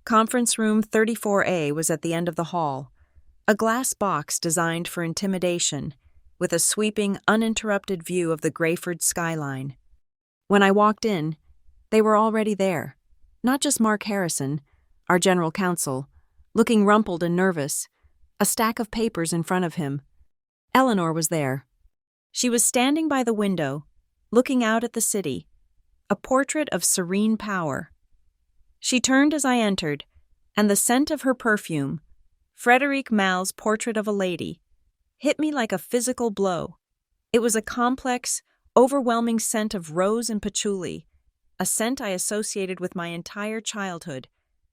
Conference Room 34A was at the end of the hall, a glass box designed for intimidation, with a sweeping, uninterrupted view of the Grayford skyline. When I walked in, they were already there. Not just Mark Harrison, our general counsel, looking rumpled and nervous, a stack of papers in front of him. Eleanor was there. She was standing by the window, looking out at the city. a portrait of serene power. She turned as I entered, and the scent of her perfume, Frederic Malle's Portrait of a Lady, hit me like a physical blow. It was a complex, overwhelming scent of rose and patchouli, a scent I associated with my entire childhood,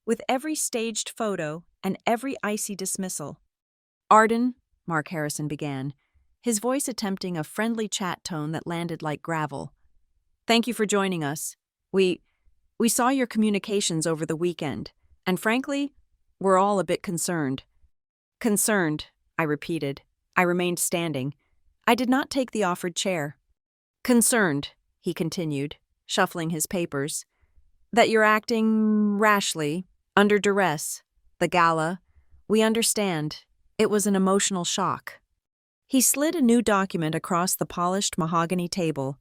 with every staged photo and every icy dismissal. "Arden," Mark Harrison began, his voice attempting a friendly chat tone that landed like gravel. "Thank you for joining us. We saw your communications over the weekend, and frankly, we're all a bit concerned." "Concerned," I repeated. I remained standing. I did not take the offered chair. "Concerned," he continued, shuffling his papers, "that you're acting rashly, under duress. The gala, we understand. It was an emotional shock." He slid a new document across the polished mahogany table.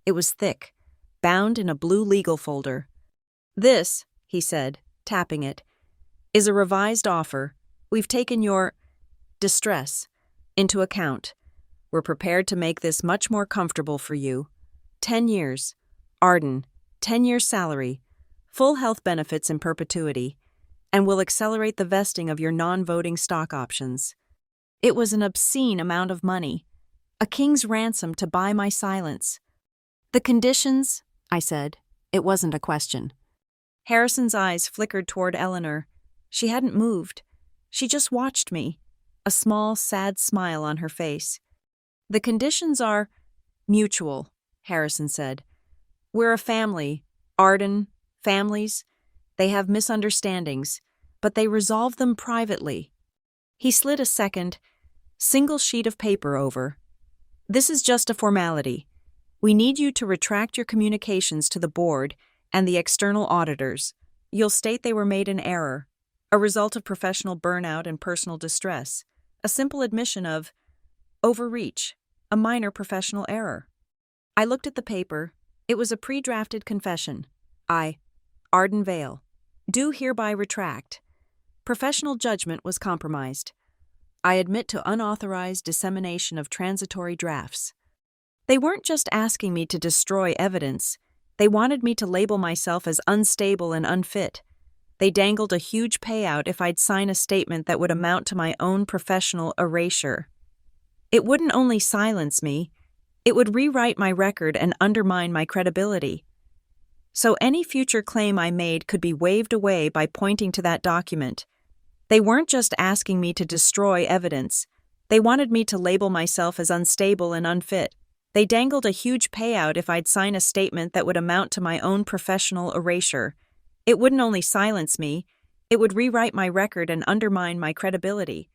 It was thick, bound in a blue legal folder. "This," he said, tapping it, "is a revised offer. We've taken your distress into account. We're prepared to make this much more comfortable for you. 10 years. Arden, 10 years salary, full health benefits in perpetuity, and will accelerate the vesting of your non-voting stock options." It was an obscene amount of money, a king's ransom to buy my silence. "The conditions," I said. It wasn't a question. Harrison's eyes flickered toward Eleanor. She hadn't moved. She just watched me, a small, sad smile on her face. "The conditions are mutual," Harrison said. "We're a family, Arden, families. They have misunderstandings, but they resolve them privately." He slid a second, single sheet of paper over. "This is just a formality. We need you to retract your communications to the board and the external auditors. You'll state they were made in error, a result of professional burnout and personal distress, a simple admission of overreach, a minor professional error." I looked at the paper. It was a pre-drafted confession. I, Arden Vale, do hereby retract. Professional judgment was compromised. I admit to unauthorized dissemination of transitory drafts. They weren't just asking me to destroy evidence. They wanted me to label myself as unstable and unfit. They dangled a huge payout if I'd sign a statement that would amount to my own professional erasure. It wouldn't only silence me, it would rewrite my record and undermine my credibility. So any future claim I made could be waved away by pointing to that document. They weren't just asking me to destroy evidence. They wanted me to label myself as unstable and unfit. They dangled a huge payout if I'd sign a statement that would amount to my own professional erasure. It wouldn't only silence me, it would rewrite my record and undermine my credibility.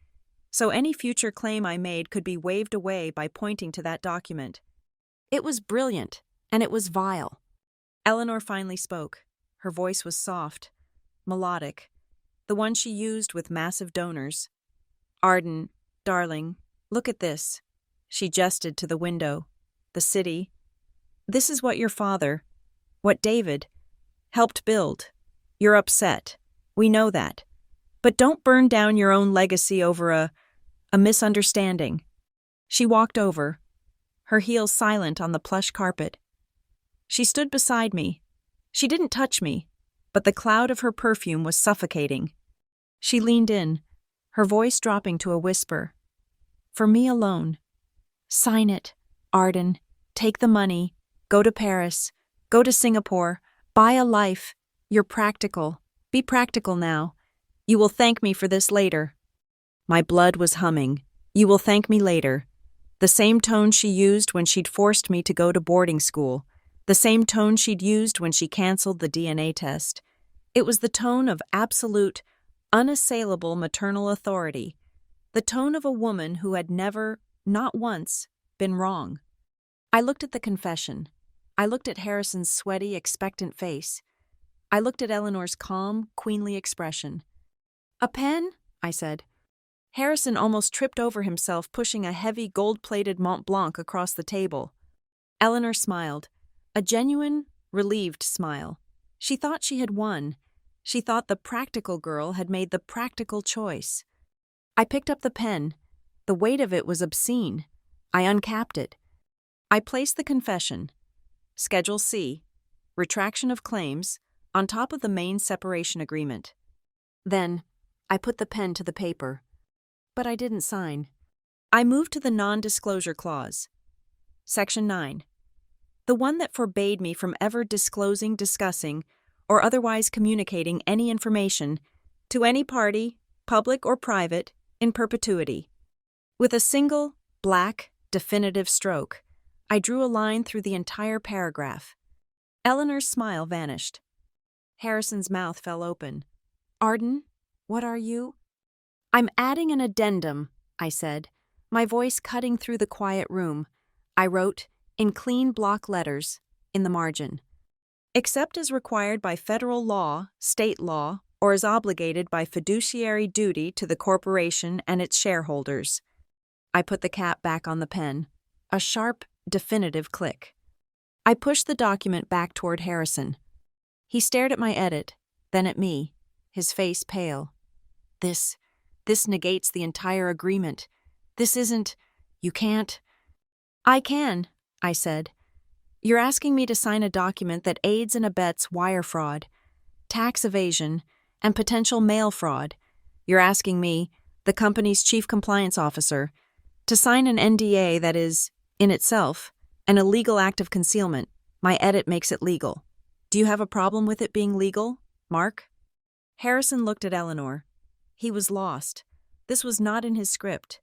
So any future claim I made could be waved away by pointing to that document. It was brilliant, and it was vile. Eleanor finally spoke. Her voice was soft, melodic, the one she used with massive donors. "Arden, darling, look at this." She gestured to the window, the city. "This is what your father, what David, helped build. You're upset. We know that. But don't burn down your own legacy over a misunderstanding." She walked over, her heels silent on the plush carpet. She stood beside me. She didn't touch me, but the cloud of her perfume was suffocating. She leaned in, her voice dropping to a whisper. "For me alone. Sign it, Arden. Take the money. Go to Paris. Go to Singapore. Buy a life. You're practical. Be practical now. You will thank me for this later." My blood was humming. "You will thank me later." The same tone she used when she'd forced me to go to boarding school. The same tone she'd used when she canceled the DNA test. It was the tone of absolute, unassailable maternal authority. The tone of a woman who had never, not once, been wrong. I looked at the confession. I looked at Harrison's sweaty, expectant face. I looked at Eleanor's calm, queenly expression. "A pen?" I said. Harrison almost tripped over himself, pushing a heavy, gold-plated Mont Blanc across the table. Eleanor smiled, a genuine, relieved smile. She thought she had won. She thought the practical girl had made the practical choice. I picked up the pen. The weight of it was obscene. I uncapped it. I placed the confession. Schedule C. retraction of claims, on top of the main separation agreement. Then, I put the pen to the paper. But I didn't sign. I moved to the non-disclosure clause. Section 9. The one that forbade me from ever disclosing, discussing, or otherwise communicating any information to any party, public or private, in perpetuity. With a single, black, definitive stroke, I drew a line through the entire paragraph. Eleanor's smile vanished. Harrison's mouth fell open. Arden, what are you? I'm adding an addendum, I said, my voice cutting through the quiet room. I wrote, in clean block letters, in the margin. Except as required by federal law, state law, or as obligated by fiduciary duty to the corporation and its shareholders. I put the cap back on the pen. A sharp, definitive click. I pushed the document back toward Harrison. He stared at my edit, then at me, his face pale. This negates the entire agreement. This isn't, you can't. I can, I said. You're asking me to sign a document that aids and abets wire fraud, tax evasion, and potential mail fraud. You're asking me, the company's chief compliance officer, to sign an NDA that is, in itself, an illegal act of concealment. My edit makes it legal. Do you have a problem with it being legal, Mark? Harrison looked at Eleanor. He was lost. This was not in his script.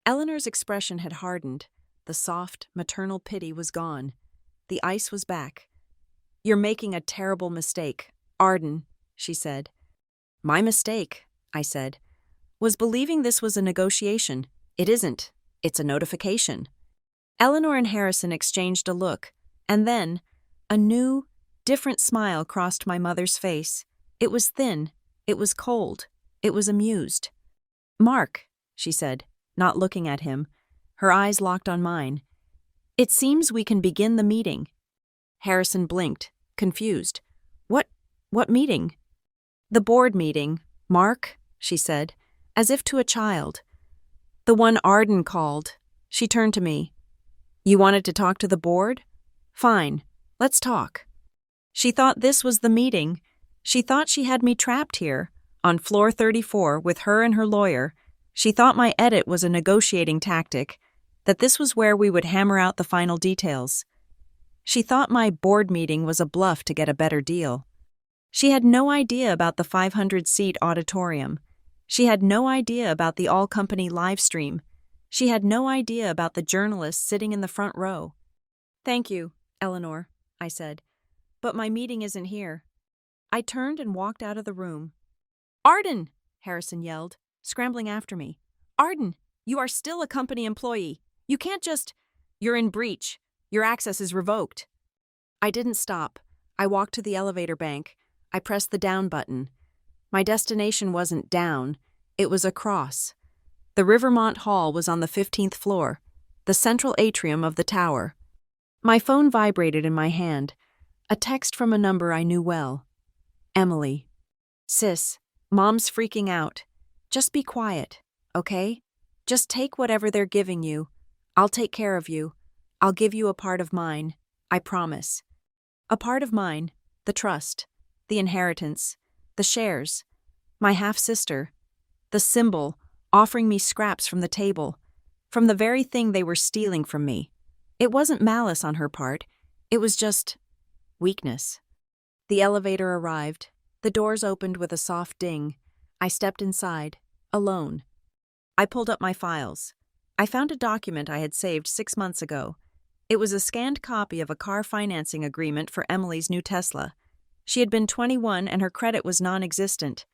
Eleanor's expression had hardened. The soft, maternal pity was gone. The ice was back. You're making a terrible mistake, Arden, she said. My mistake, I said, was believing this was a negotiation. It isn't. It's a notification. Eleanor and Harrison exchanged a look, and then a new, different smile crossed my mother's face. It was thin. It was cold. It was amused. Mark, she said, not looking at him. Her eyes locked on mine. It seems we can begin the meeting. Harrison blinked, confused. What meeting? The board meeting, Mark, she said, as if to a child. The one Arden called. She turned to me. You wanted to talk to the board? Fine, let's talk. She thought this was the meeting. She thought she had me trapped here, on floor 34 with her and her lawyer. She thought my edit was a negotiating tactic, that this was where we would hammer out the final details. She thought my board meeting was a bluff to get a better deal. She had no idea about the 500-seat auditorium. She had no idea about the all-company live stream. She had no idea about the journalists sitting in the front row. Thank you, Eleanor, I said, but my meeting isn't here. I turned and walked out of the room. Arden, Harrison yelled, scrambling after me. Arden, you are still a company employee. You can't just... You're in breach. Your access is revoked. I didn't stop. I walked to the elevator bank. I pressed the down button. My destination wasn't down. It was across. The Rivermont Hall was on the 15th floor, the central atrium of the tower. My phone vibrated in my hand. A text from a number I knew well. Emily. Sis, Mom's freaking out. Just be quiet, okay? Just take whatever they're giving you. I'll take care of you. I'll give you a part of mine. I promise. A part of mine, the trust, the inheritance, the shares, my half-sister, the symbol offering me scraps from the table, from the very thing they were stealing from me. It wasn't malice on her part. It was just weakness. The elevator arrived. The doors opened with a soft ding. I stepped inside, alone. I pulled up my files. I found a document I had saved 6 months ago. It was a scanned copy of a car financing agreement for Emily's new Tesla. She had been 21 and her credit was non-existent.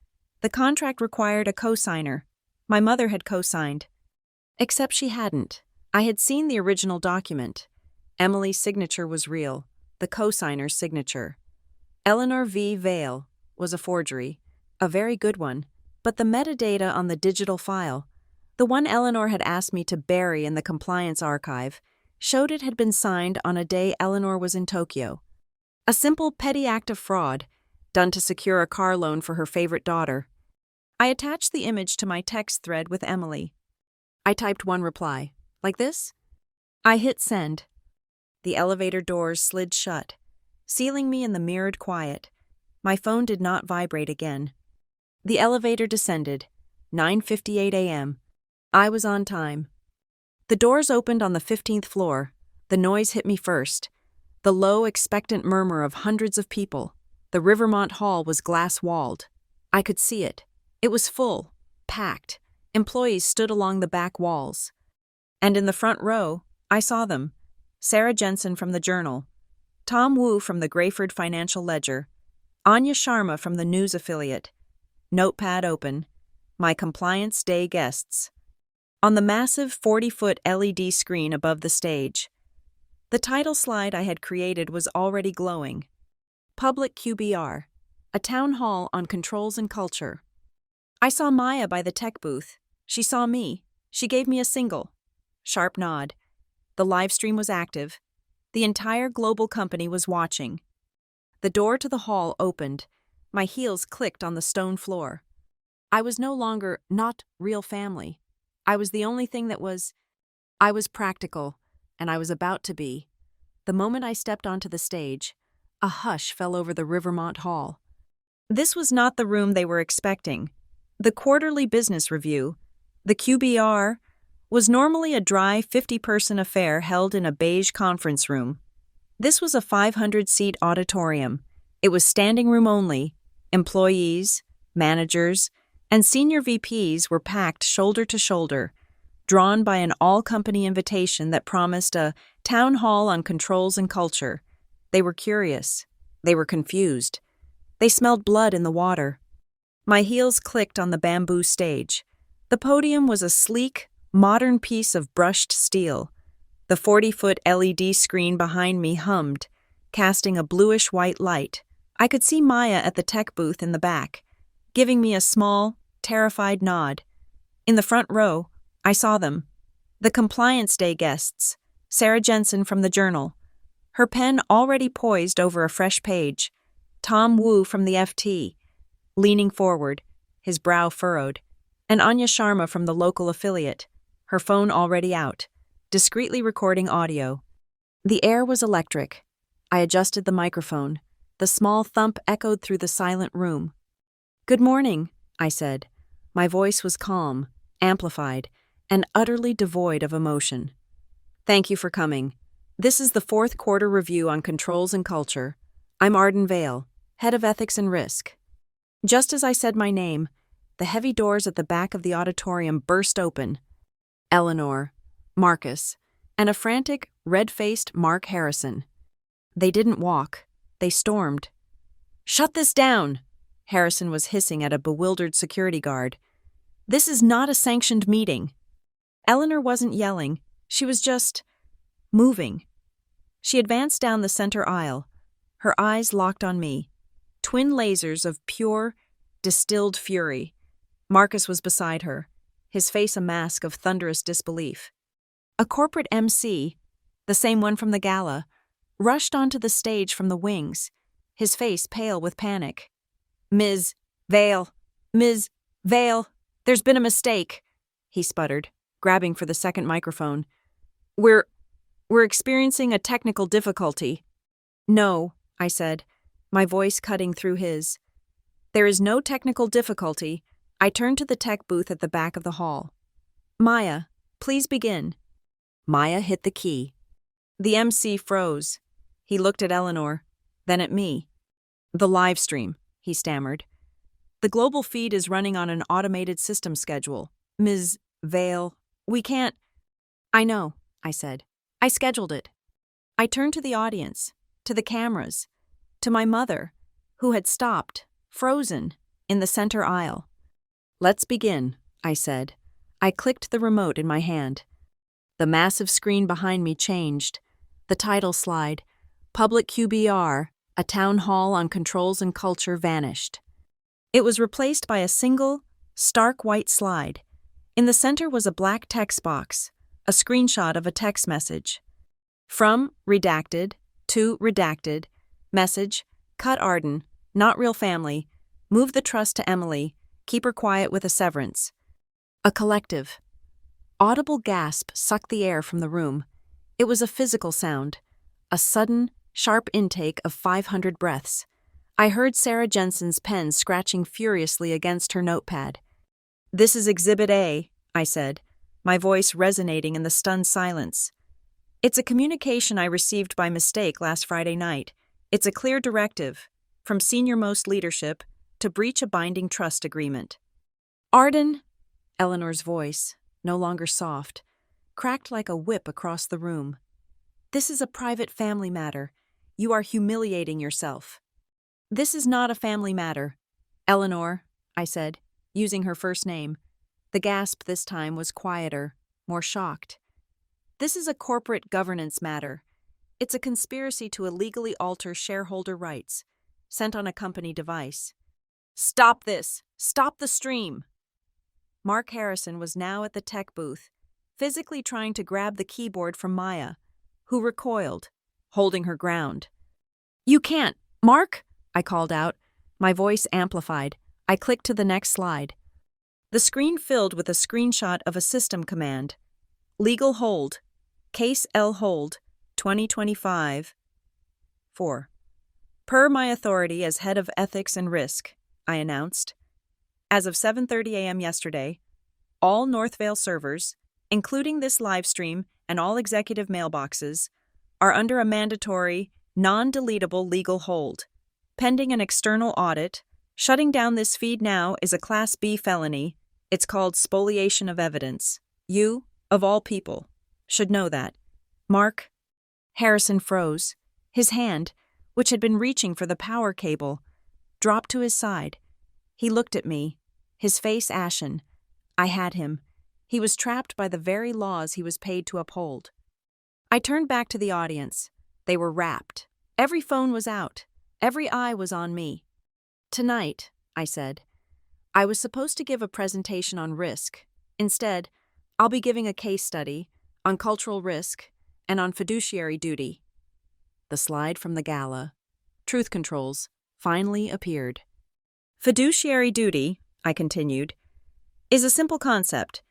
The contract required a co-signer. My mother had co-signed. Except she hadn't. I had seen the original document. Emily's signature was real, the co-signer's signature. Eleanor V. Vale was a forgery, a very good one, but the metadata on the digital file, the one Eleanor had asked me to bury in the compliance archive, showed it had been signed on a day Eleanor was in Tokyo. A simple petty act of fraud, done to secure a car loan for her favorite daughter. I attached the image to my text thread with Emily. I typed one reply, like this. I hit send. The elevator doors slid shut. sealing me in the mirrored quiet. My phone did not vibrate again. The elevator descended. 9:58 a.m. I was on time. The doors opened on the 15th floor. The noise hit me first. The low, expectant murmur of hundreds of people. The Rivermont Hall was glass-walled. I could see it. It was full, packed. Employees stood along the back walls. And in the front row, I saw them. Sarah Jensen from the Journal, Tom Wu from the Grayford Financial Ledger, Anya Sharma from the news affiliate. Notepad open. My Compliance Day guests. On the massive 40-foot LED screen above the stage, the title slide I had created was already glowing. Public QBR, a town hall on controls and culture. I saw Maya by the tech booth. She saw me. She gave me a single. Sharp nod. The live stream was active. The entire global company was watching. The door to the hall opened. My heels clicked on the stone floor. I was no longer not real family. I was the only thing that was. I was practical, and I was about to be. The moment I stepped onto the stage, a hush fell over the Rivermont Hall. This was not the room they were expecting. The quarterly business review, the QBR, was normally a dry 50-person affair held in a beige conference room. This was a 500-seat auditorium. It was standing room only. Employees, managers, and senior VPs were packed shoulder to shoulder, drawn by an all-company invitation that promised a town hall on controls and culture. They were curious. They were confused. They smelled blood in the water. My heels clicked on the bamboo stage. The podium was a sleek, modern piece of brushed steel. The 40-foot LED screen behind me hummed, casting a bluish-white light. I could see Maya at the tech booth in the back, giving me a small, terrified nod. In the front row, I saw them. The Compliance Day guests, Sarah Jensen from the Journal, her pen already poised over a fresh page. Tom Wu from the FT, leaning forward, his brow furrowed, and Anya Sharma from the local affiliate, her phone already out, discreetly recording audio. The air was electric. I adjusted the microphone. The small thump echoed through the silent room. "Good morning," I said. My voice was calm, amplified, and utterly devoid of emotion. "Thank you for coming. This is the fourth quarter review on controls and culture. I'm Arden Vale, head of ethics and risk." Just as I said my name, the heavy doors at the back of the auditorium burst open. Eleanor, Marcus, and a frantic, red-faced Mark Harrison. They didn't walk. They stormed. "Shut this down!" Harrison was hissing at a bewildered security guard. "This is not a sanctioned meeting." Eleanor wasn't yelling. She was just moving. She advanced down the center aisle, her eyes locked on me, twin lasers of pure, distilled fury. Marcus was beside her, his face a mask of thunderous disbelief. A corporate MC, the same one from the gala, rushed onto the stage from the wings, his face pale with panic. Ms. Vale, there's been a mistake," he sputtered, grabbing for the second microphone. We're experiencing a technical difficulty." "No," I said, my voice cutting through his. "There is no technical difficulty." I turned to the tech booth at the back of the hall. "Maya, please begin." Maya hit the key. The MC froze. He looked at Eleanor, then at me. "The live stream," he stammered. "The global feed is running on an automated system schedule. Ms. Vale, we can't." "I know," I said. "I scheduled it." I turned to the audience, to the cameras, to my mother, who had stopped, frozen, in the center aisle. "Let's begin," I said. I clicked the remote in my hand. The massive screen behind me changed. The title slide, Public QBR, a town hall on controls and culture, vanished. It was replaced by a single, stark white slide. In the center was a black text box, a screenshot of a text message. From redacted to redacted. Message, cut Arden, not real family. Move the trust to Emily. Keep her quiet with a severance. A collective. Audible gasp sucked the air from the room. It was a physical sound, a sudden, sharp intake of 500 breaths. I heard Sarah Jensen's pen scratching furiously against her notepad. "This is Exhibit A," I said, my voice resonating in the stunned silence. "It's a communication I received by mistake last Friday night. It's a clear directive, from senior-most leadership, to breach a binding trust agreement." "Arden," Eleanor's voice, no longer soft, cracked like a whip across the room. "This is a private family matter. You are humiliating yourself." "This is not a family matter, Eleanor," I said, using her first name. The gasp this time was quieter, more shocked. "This is a corporate governance matter. It's a conspiracy to illegally alter shareholder rights, sent on a company device." "Stop this! Stop the stream!" Mark Harrison was now at the tech booth, physically trying to grab the keyboard from Maya, who recoiled, holding her ground. "You can't, Mark!" I called out, my voice amplified. I clicked to the next slide. The screen filled with a screenshot of a system command. "Legal hold. Case L hold. 2025. 4. Per my authority as head of ethics and risk," I announced. "As of 7:30 a.m. yesterday, all Northvale servers, including this live stream and all executive mailboxes, are under a mandatory, non-deletable legal hold. Pending an external audit, shutting down this feed now is a Class B felony. It's called spoliation of evidence. You, of all people, should know that. Mark." Harrison froze. His hand, which had been reaching for the power cable, dropped to his side. He looked at me, his face ashen. I had him. He was trapped by the very laws he was paid to uphold. I turned back to the audience. They were rapt. Every phone was out. Every eye was on me. "Tonight," I said, "I was supposed to give a presentation on risk. Instead, I'll be giving a case study on cultural risk and on fiduciary duty." The slide from the gala, Truth Controls, finally appeared. "Fiduciary duty," I continued, "is a simple concept.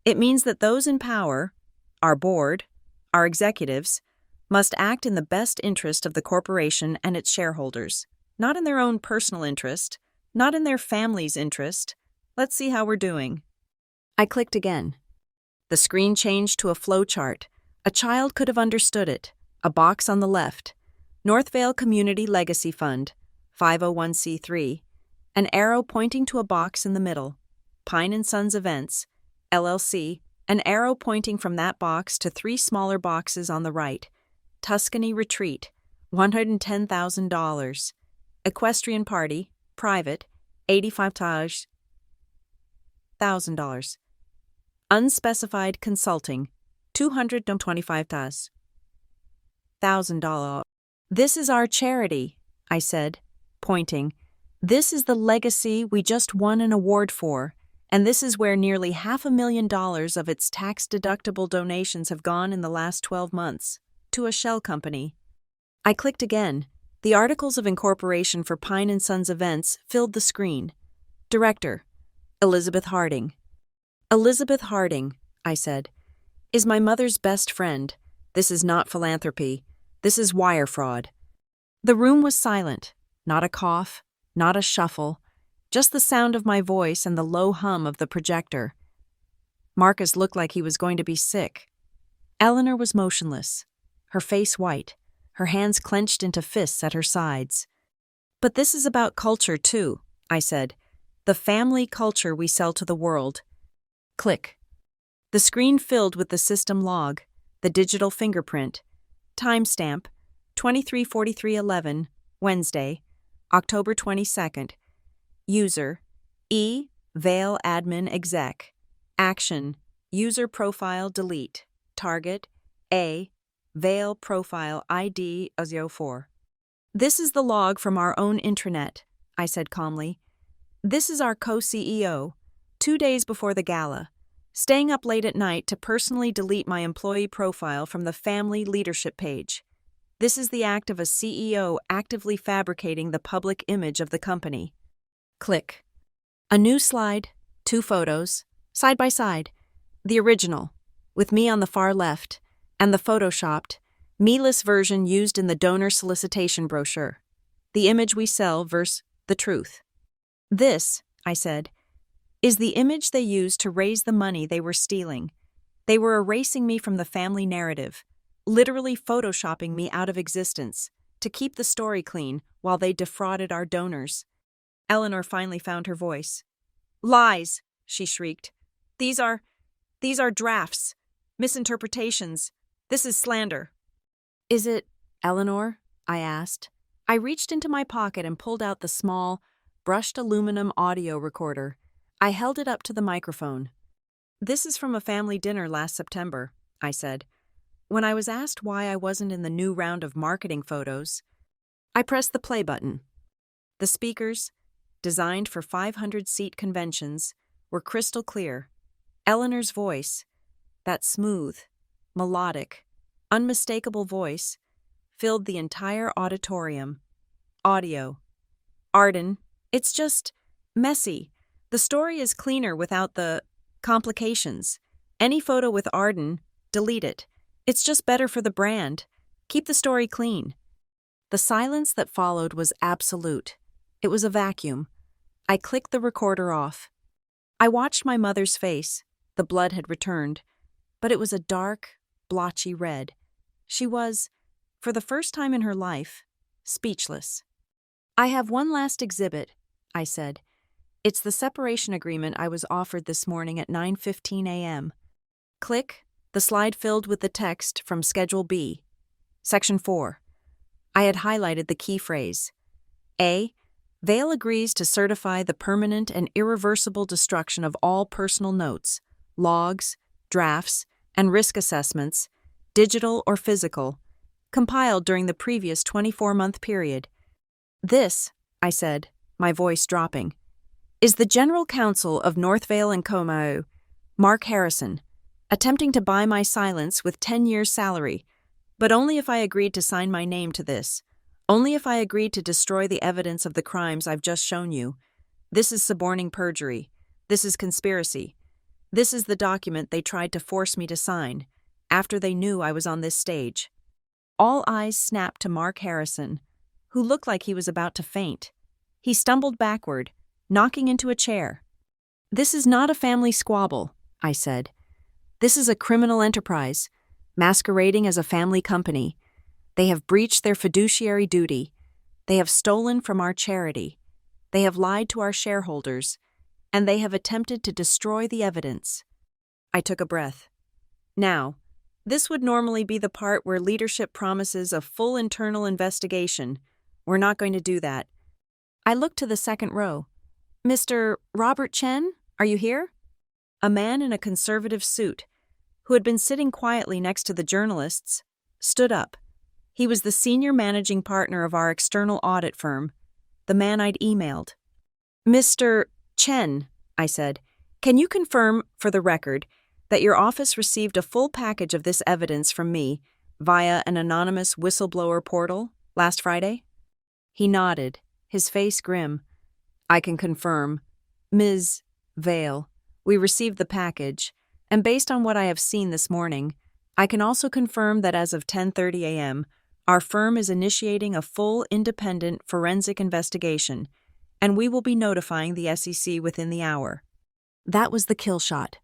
It means that those in power, our board, our executives, must act in the best interest of the corporation and its shareholders, not in their own personal interest, not in their family's interest. Let's see how we're doing." I clicked again. The screen changed to a flowchart. A child could have understood it. A box on the left. Northvale Community Legacy Fund, 501c3. An arrow pointing to a box in the middle. Pine & Sons Events, LLC. An arrow pointing from that box to 3 smaller boxes on the right. Tuscany Retreat, $110,000. Equestrian Party, private, $85,000. Unspecified Consulting, $225,000. "This is our charity," I said, pointing. "This is the legacy we just won an award for, and this is where nearly $500,000 of its tax-deductible donations have gone in the last 12 months, to a shell company." I clicked again. The articles of incorporation for Pine & Sons Events filled the screen. Director, Elizabeth Harding. "Elizabeth Harding," I said, "is my mother's best friend. This is not philanthropy. This is wire fraud." The room was silent. Not a cough, not a shuffle, just the sound of my voice and the low hum of the projector. Marcus looked like he was going to be sick. Eleanor was motionless, her face white, her hands clenched into fists at her sides. "But this is about culture, too," I said. "The family culture we sell to the world." Click. The screen filled with the system log, the digital fingerprint. Timestamp, 23:43:11, Wednesday, October 22nd. User, E. Vale Admin Exec. Action, user profile delete. Target, A. Vale profile ID 04. "This is the log from our own intranet," I said calmly. "This is our co-CEO, 2 days before the gala, staying up late at night to personally delete my employee profile from the family leadership page. This is the act of a CEO actively fabricating the public image of the company." Click. A new slide, 2 photos, side by side. The original, with me on the far left, and the photoshopped, Me-less version used in the donor solicitation brochure. The image we sell versus the truth. This, I said, is the image they used to raise the money they were stealing. They were erasing me from the family narrative, literally photoshopping me out of existence, to keep the story clean while they defrauded our donors. Eleanor finally found her voice. Lies, she shrieked. These are drafts, misinterpretations. This is slander. Is it, Eleanor? I asked. I reached into my pocket and pulled out the small, brushed aluminum audio recorder. I held it up to the microphone. This is from a family dinner last September, I said. When I was asked why I wasn't in the new round of marketing photos, I pressed the play button. The speakers, designed for 500-seat conventions, were crystal clear. Eleanor's voice, that smooth, melodic, unmistakable voice, filled the entire auditorium. Audio. Arden, it's just messy. The story is cleaner without the complications. Any photo with Arden, delete it. It's just better for the brand. Keep the story clean. The silence that followed was absolute. It was a vacuum. I clicked the recorder off. I watched my mother's face. The blood had returned, but it was a dark, blotchy red. She was, for the first time in her life, speechless. I have one last exhibit, I said. It's the separation agreement I was offered this morning at 9:15 a.m. Click, the slide filled with the text from Schedule B. Section 4. I had highlighted the key phrase. A. Vail agrees to certify the permanent and irreversible destruction of all personal notes, logs, drafts, and risk assessments, digital or physical, compiled during the previous 24-month period. This, I said, my voice dropping, is the General Counsel of North Vale and Comau, Mark Harrison, attempting to buy my silence with 10 years' salary, but only if I agreed to sign my name to this, only if I agreed to destroy the evidence of the crimes I've just shown you. This is suborning perjury. This is conspiracy. This is the document they tried to force me to sign, after they knew I was on this stage. All eyes snapped to Mark Harrison, who looked like he was about to faint. He stumbled backward, knocking into a chair. This is not a family squabble, I said. This is a criminal enterprise, masquerading as a family company. They have breached their fiduciary duty. They have stolen from our charity. They have lied to our shareholders, and they have attempted to destroy the evidence. I took a breath. Now, this would normally be the part where leadership promises a full internal investigation. We're not going to do that. I looked to the second row. Mr. Robert Chen, are you here? A man in a conservative suit, who had been sitting quietly next to the journalists, stood up. He was the senior managing partner of our external audit firm, the man I'd emailed. Mr. Chen, I said, can you confirm, for the record, that your office received a full package of this evidence from me via an anonymous whistleblower portal last Friday? He nodded, his face grim. I can confirm. Ms. Vale, we received the package, and based on what I have seen this morning, I can also confirm that as of 10:30 a.m., our firm is initiating a full independent forensic investigation, and we will be notifying the SEC within the hour. That was the kill shot.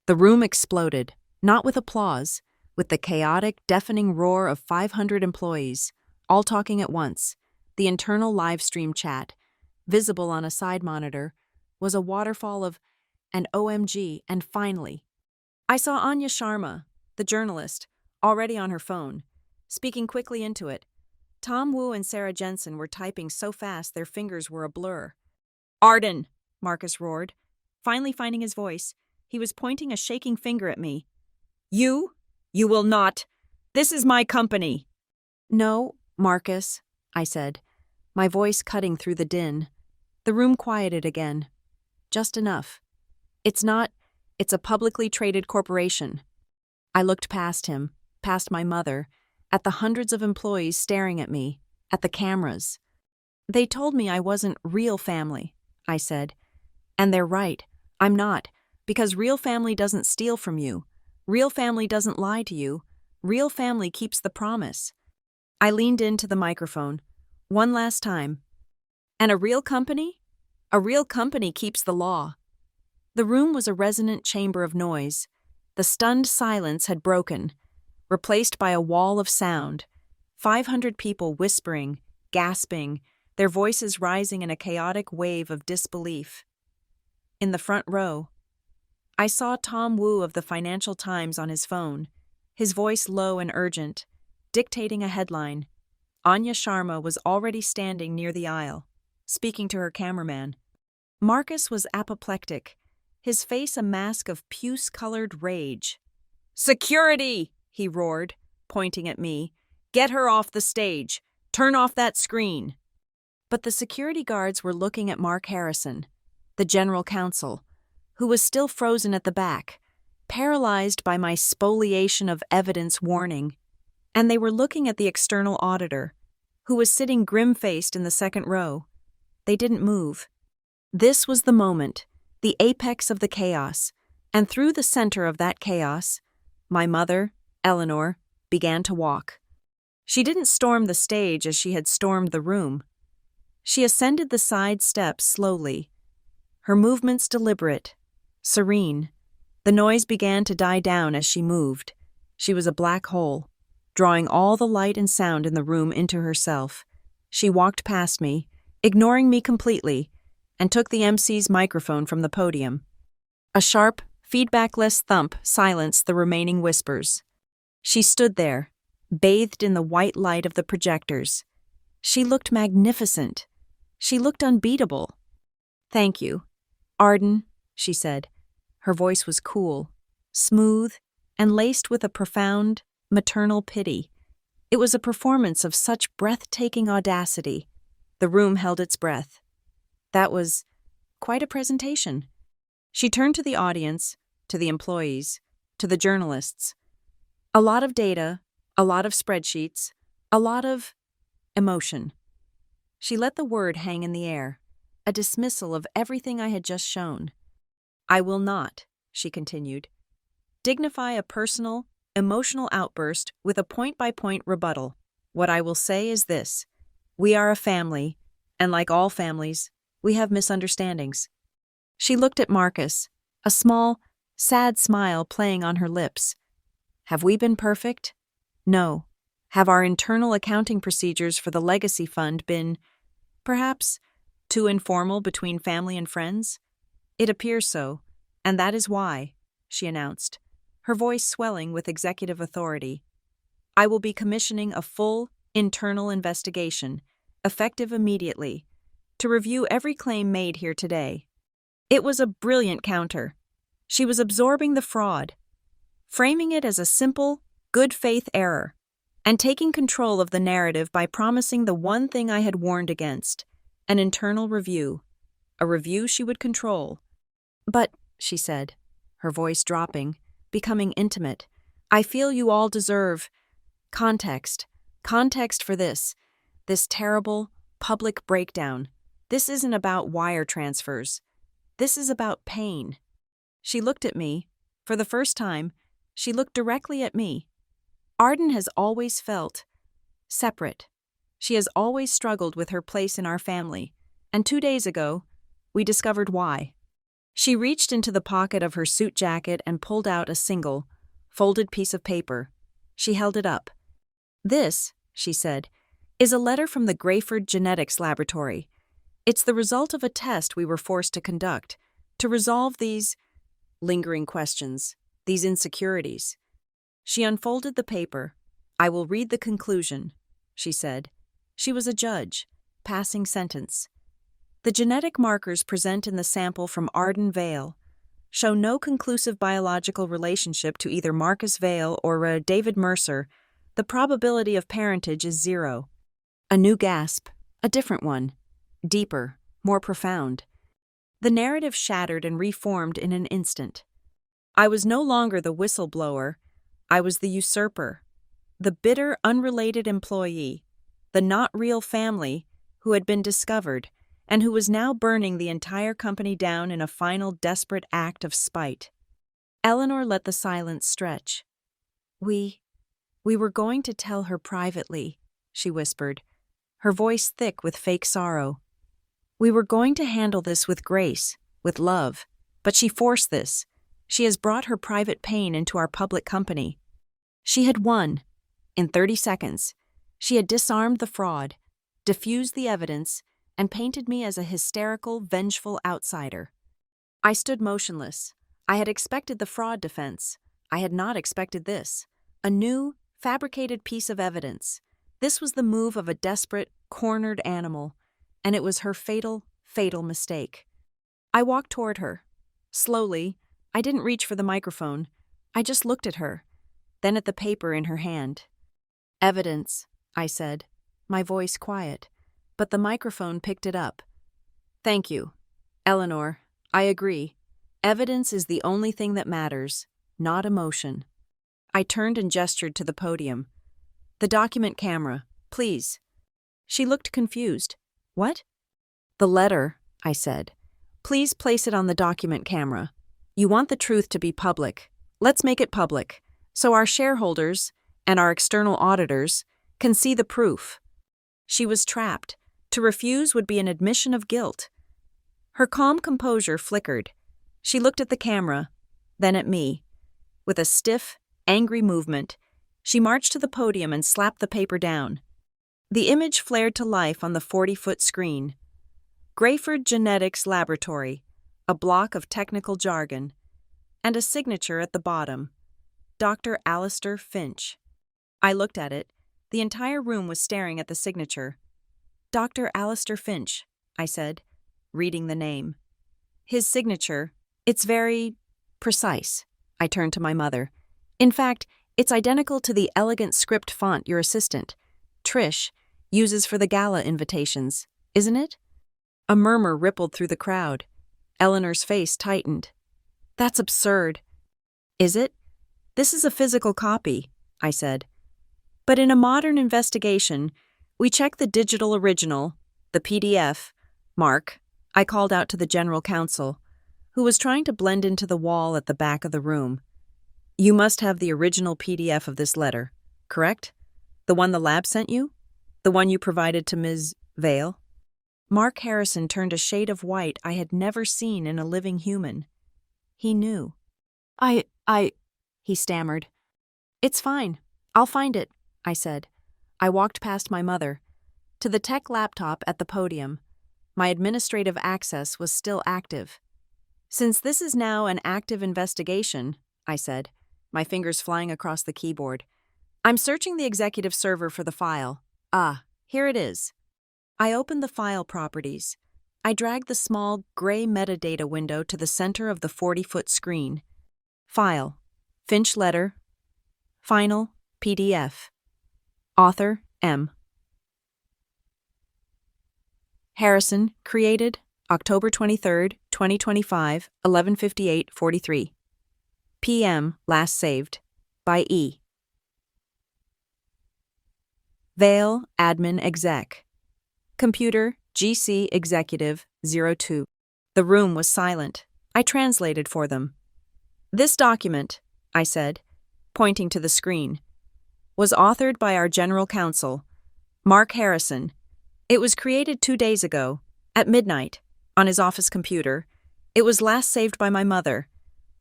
The room exploded, not with applause, with the chaotic, deafening roar of 500 employees, all talking at once. The internal live stream chat, visible on a side monitor, was a waterfall of an OMG, and finally, I saw Anya Sharma, the journalist, already on her phone, speaking quickly into it. Tom Wu and Sarah Jensen were typing so fast their fingers were a blur. Arden, Marcus roared. Finally finding his voice, he was pointing a shaking finger at me. You will not. This is my company. No, Marcus, I said, my voice cutting through the din. The room quieted again. Just enough. It's a publicly traded corporation. I looked past him, past my mother, at the hundreds of employees staring at me, at the cameras. They told me I wasn't real family, I said. And they're right, I'm not, because real family doesn't steal from you. Real family doesn't lie to you. Real family keeps the promise. I leaned into the microphone. One last time. And a real company? A real company keeps the law. The room was a resonant chamber of noise. The stunned silence had broken, replaced by a wall of sound. 500 people whispering, gasping, their voices rising in a chaotic wave of disbelief. In the front row, I saw Tom Wu of the Financial Times on his phone, his voice low and urgent, dictating a headline. Anya Sharma was already standing near the aisle, speaking to her cameraman. Marcus was apoplectic, his face a mask of puce-colored rage. "Security!" he roared, pointing at me. "Get her off the stage! Turn off that screen!" But the security guards were looking at Mark Harrison, the general counsel, who was still frozen at the back, paralyzed by my spoliation of evidence warning. And they were looking at the external auditor, who was sitting grim-faced in the second row. They didn't move. This was the moment, the apex of the chaos, and through the center of that chaos, my mother, Eleanor, began to walk. She didn't storm the stage as she had stormed the room. She ascended the side steps slowly, her movements deliberate, serene. The noise began to die down as she moved. She was a black hole, drawing all the light and sound in the room into herself. She walked past me, ignoring me completely, and took the MC's microphone from the podium. A sharp, feedbackless thump silenced the remaining whispers. She stood there, bathed in the white light of the projectors. She looked magnificent. She looked unbeatable. "Thank you, Arden," she said. Her voice was cool, smooth, and laced with a profound, maternal pity. It was a performance of such breathtaking audacity. The room held its breath. That was quite a presentation. She turned to the audience, to the employees, to the journalists. A lot of data, a lot of spreadsheets, a lot of emotion. She let the word hang in the air, a dismissal of everything I had just shown. "I will not," she continued, "dignify a personal, emotional outburst with a point-by-point rebuttal. What I will say is this. We are a family, and like all families, we have misunderstandings." She looked at Marcus, a small, sad smile playing on her lips. "Have we been perfect? No. Have our internal accounting procedures for the legacy fund been, perhaps, too informal between family and friends? It appears so, and that is why," she announced, her voice swelling with executive authority. "I will be commissioning a full, internal investigation, effective immediately, to review every claim made here today." It was a brilliant counter. She was absorbing the fraud, framing it as a simple, good-faith error, and taking control of the narrative by promising the one thing I had warned against, an internal review, a review she would control. "But," she said, her voice dropping, becoming intimate, "I feel you all deserve context for this terrible, public breakdown. This isn't about wire transfers. This is about pain." She looked at me. For the first time, she looked directly at me. Arden has always felt separate. She has always struggled with her place in our family, and 2 days ago, we discovered why. She reached into the pocket of her suit jacket and pulled out a single, folded piece of paper. She held it up. "This," she said, "is a letter from the Grayford Genetics Laboratory. It's the result of a test we were forced to conduct to resolve these lingering questions, these insecurities." She unfolded the paper. "I will read the conclusion," she said. She was a judge, passing sentence. "The genetic markers present in the sample from Arden Vale show no conclusive biological relationship to either Marcus Vale or David Mercer. The probability of parentage is 0. A new gasp, a different one, deeper, more profound. The narrative shattered and reformed in an instant. I was no longer the whistleblower. I was the usurper, the bitter, unrelated employee, the not real family who had been discovered and who was now burning the entire company down in a final desperate act of spite. Eleanor let the silence stretch. We We were going to tell her privately, she whispered, her voice thick with fake sorrow. We were going to handle this with grace, with love, but she forced this. She has brought her private pain into our public company. She had won. In 30 seconds, she had disarmed the fraud, diffused the evidence, and painted me as a hysterical, vengeful outsider. I stood motionless. I had expected the fraud defense. I had not expected this. A new, fabricated piece of evidence. This was the move of a desperate, cornered animal, and it was her fatal, fatal mistake. I walked toward her. Slowly, I didn't reach for the microphone. I just looked at her, then at the paper in her hand. Evidence, I said, my voice quiet, but the microphone picked it up. Thank you. Eleanor, I agree. Evidence is the only thing that matters, not emotion. I turned and gestured to the podium. The document camera, please. She looked confused. What? The letter, I said. Please place it on the document camera. You want the truth to be public. Let's make it public, so our shareholders and our external auditors can see the proof. She was trapped. To refuse would be an admission of guilt. Her calm composure flickered. She looked at the camera, then at me. With a stiff, angry movement, she marched to the podium and slapped the paper down. The image flared to life on the 40-foot screen. Grayford Genetics Laboratory, a block of technical jargon, and a signature at the bottom, Dr. Alistair Finch. I looked at it. The entire room was staring at the signature. Dr. Alistair Finch, I said, reading the name. His signature, it's very precise. I turned to my mother. In fact, it's identical to the elegant script font your assistant, Trish, uses for the gala invitations, isn't it? A murmur rippled through the crowd. Eleanor's face tightened. That's absurd. Is it? This is a physical copy, I said. But in a modern investigation, we check the digital original, the PDF. Mark, I called out to the general counsel, who was trying to blend into the wall at the back of the room. You must have the original PDF of this letter, correct? The one the lab sent you? The one you provided to Ms. Vale? Mark Harrison turned a shade of white I had never seen in a living human. He knew. He stammered. It's fine. I'll find it, I said. I walked past my mother, to the tech laptop at the podium. My administrative access was still active. Since this is now an active investigation, I said, my fingers flying across the keyboard, I'm searching the executive server for the file. Ah, here it is. I opened the file properties. I dragged the small, gray metadata window to the center of the 40-foot screen. File. Finch letter. Final. PDF. Author, M. Harrison, created, October 23, 2025, 11:58:43. PM, last saved, by E. Vale, admin exec. Computer, GC executive, 02. The room was silent. I translated for them. This document, I said, pointing to the screen, was authored by our general counsel, Mark Harrison. It was created 2 days ago, at midnight, on his office computer. It was last saved by my mother.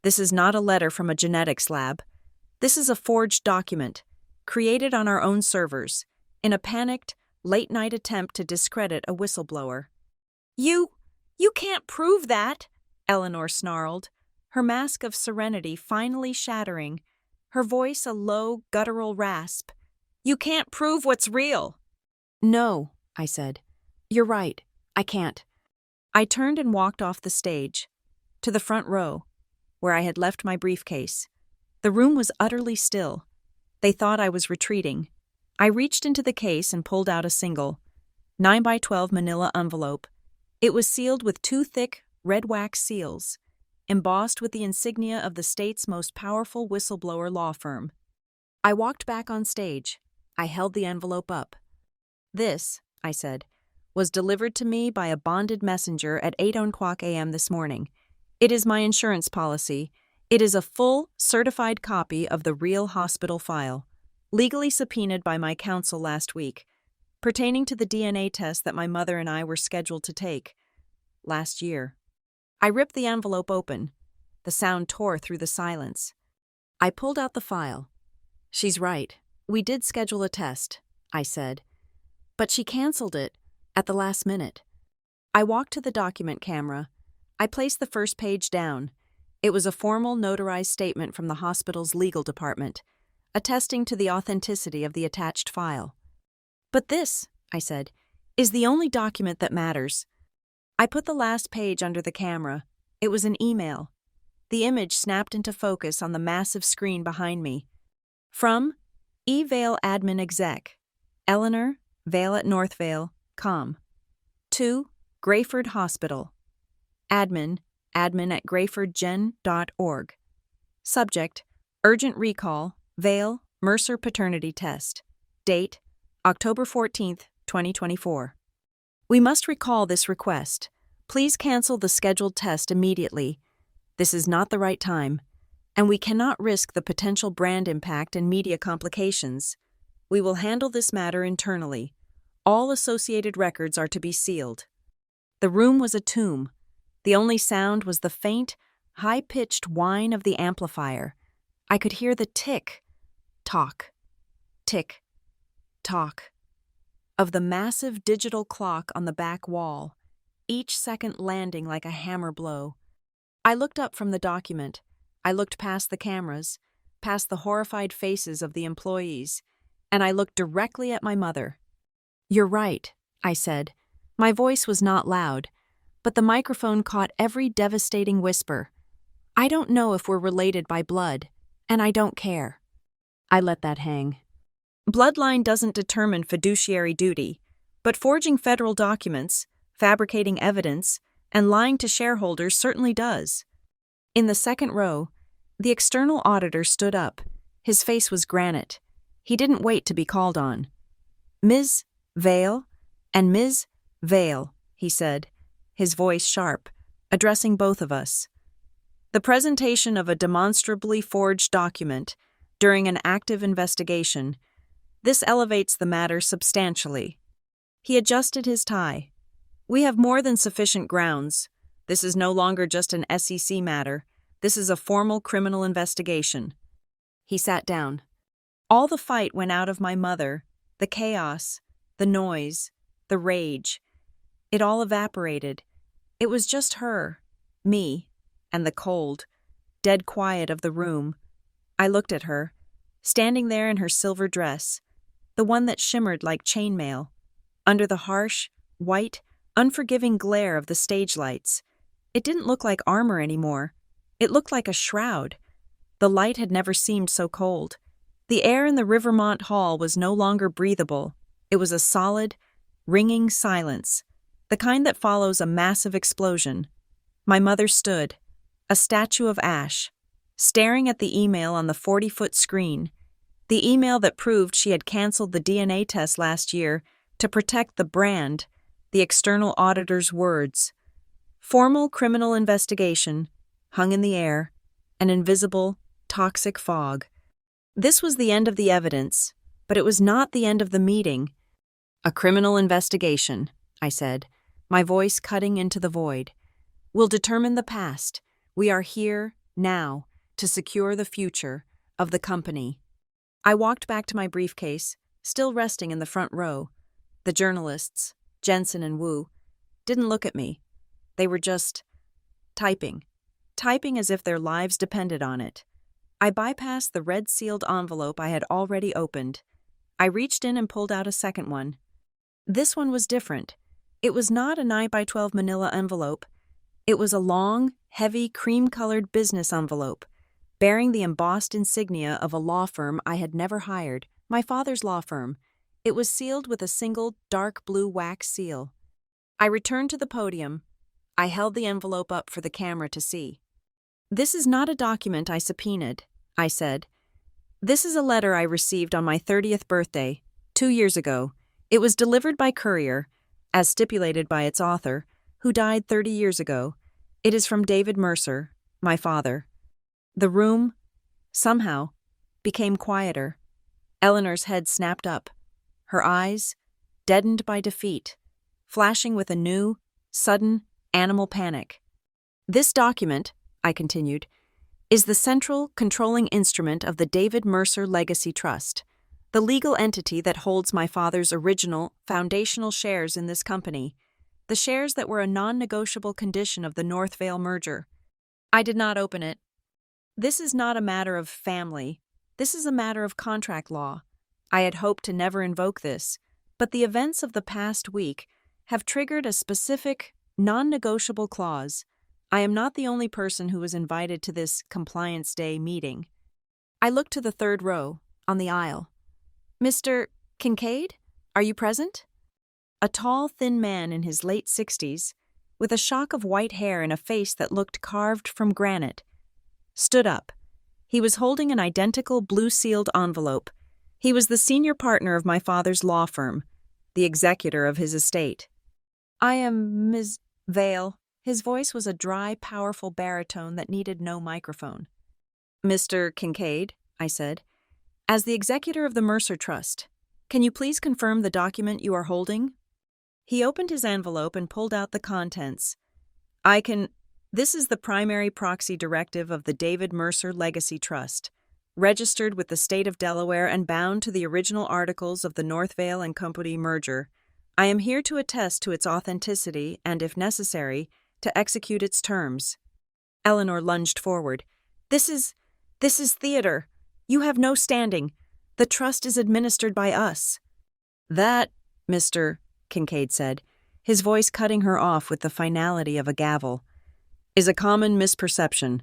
This is not a letter from a genetics lab. This is a forged document, created on our own servers, in a panicked, late-night attempt to discredit a whistleblower. You can't prove that, Eleanor snarled, her mask of serenity finally shattering, her voice a low, guttural rasp. You can't prove what's real. No, I said. You're right. I can't. I turned and walked off the stage, to the front row, where I had left my briefcase. The room was utterly still. They thought I was retreating. I reached into the case and pulled out a single, 9x12 manila envelope. It was sealed with 2 thick, red wax seals, embossed with the insignia of the state's most powerful whistleblower law firm. I walked back on stage. I held the envelope up. This, I said, was delivered to me by a bonded messenger at 8:00 a.m. this morning. It is my insurance policy. It is a full, certified copy of the real hospital file. legally subpoenaed by my counsel last week, pertaining to the DNA test that my mother and I were scheduled to take last year. I ripped the envelope open. The sound tore through the silence. I pulled out the file. "She's right. We did schedule a test," I said. "But she canceled it at the last minute." I walked to the document camera. I placed the first page down. It was a formal notarized statement from the hospital's legal department, attesting to the authenticity of the attached file. "But this," I said, "is the only document that matters." I put the last page under the camera. It was an email. The image snapped into focus on the massive screen behind me. From E-Vale Admin Exec, Eleanor, Vale at Northvale, com. To Grayford Hospital. Admin at grayfordgen.org. Subject, urgent recall, Vale, Mercer paternity test. Date, October 14th, 2024. We must recall this request. Please cancel the scheduled test immediately. This is not the right time, and we cannot risk the potential brand impact and media complications. We will handle this matter internally. All associated records are to be sealed. The room was a tomb. The only sound was the faint, high-pitched whine of the amplifier. I could hear the tick-tock, tick-tock of the massive digital clock on the back wall, each second landing like a hammer blow. I looked up from the document. I looked past the cameras, past the horrified faces of the employees, and I looked directly at my mother. "You're right," I said. My voice was not loud, but the microphone caught every devastating whisper. "I don't know if we're related by blood, and I don't care." I let that hang. Bloodline doesn't determine fiduciary duty, but forging federal documents, fabricating evidence, and lying to shareholders certainly does. In the second row, the external auditor stood up. His face was granite. He didn't wait to be called on. "Ms. Vale and Ms. Vale," he said, his voice sharp, addressing both of us. "The presentation of a demonstrably forged document during an active investigation. This elevates the matter substantially." He adjusted his tie. "We have more than sufficient grounds. This is no longer just an SEC matter. This is a formal criminal investigation." He sat down. All the fight went out of my mother, the chaos, the noise, the rage. It all evaporated. It was just her, me, and the cold, dead quiet of the room. I looked at her, standing there in her silver dress, the one that shimmered like chainmail, under the harsh, white, unforgiving glare of the stage lights. It didn't look like armor anymore. It looked like a shroud. The light had never seemed so cold. The air in the Rivermont Hall was no longer breathable. It was a solid, ringing silence, the kind that follows a massive explosion. My mother stood, a statue of ash, staring at the email on the 40-foot screen, the email that proved she had canceled the DNA test last year to protect the brand, the external auditor's words. Formal criminal investigation hung in the air, an invisible, toxic fog. This was the end of the evidence, but it was not the end of the meeting. "A criminal investigation," I said, my voice cutting into the void. "Will determine the past. We are here, now, to secure the future of the company." I walked back to my briefcase, still resting in the front row. The journalists, Jensen and Wu, didn't look at me. They were just typing as if their lives depended on it. I bypassed the red-sealed envelope I had already opened. I reached in and pulled out a second one. This one was different. It was not a 9x12 manila envelope. It was a long, heavy, cream-colored business envelope, bearing the embossed insignia of a law firm I had never hired, my father's law firm. It was sealed with a single dark blue wax seal. I returned to the podium. I held the envelope up for the camera to see. "This is not a document I subpoenaed," I said. "This is a letter I received on my 30th birthday, 2 years ago. It was delivered by courier, as stipulated by its author, who died 30 years ago. It is from David Mercer, my father." The room, somehow, became quieter. Eleanor's head snapped up, her eyes, deadened by defeat, flashing with a new, sudden, animal panic. "This document," I continued, "is the central, controlling instrument of the David Mercer Legacy Trust, the legal entity that holds my father's original, foundational shares in this company, the shares that were a non-negotiable condition of the Northvale merger." I did not open it. This is not a matter of family. This is a matter of contract law. I had hoped to never invoke this, but the events of the past week have triggered a specific, non-negotiable clause. I am not the only person who was invited to this Compliance Day meeting. I looked to the third row, on the aisle. "Mr. Kincaid, are you present?" A tall, thin man in his late 60s, with a shock of white hair and a face that looked carved from granite, stood up. He was holding an identical blue-sealed envelope. He was the senior partner of my father's law firm, the executor of his estate. "I am Ms. Vale." His voice was a dry, powerful baritone that needed no microphone. "Mr. Kincaid," I said, "as the executor of the Mercer Trust, can you please confirm the document you are holding?" He opened his envelope and pulled out the contents. This is the primary proxy directive of the David Mercer Legacy Trust, registered with the state of Delaware and bound to the original articles of the Northvale and Company merger. I am here to attest to its authenticity and, if necessary, to execute its terms." Eleanor lunged forward. This is theater. You have no standing. The trust is administered by us." "That," Mr. Kincaid said, his voice cutting her off with the finality of a gavel, "is a common misperception.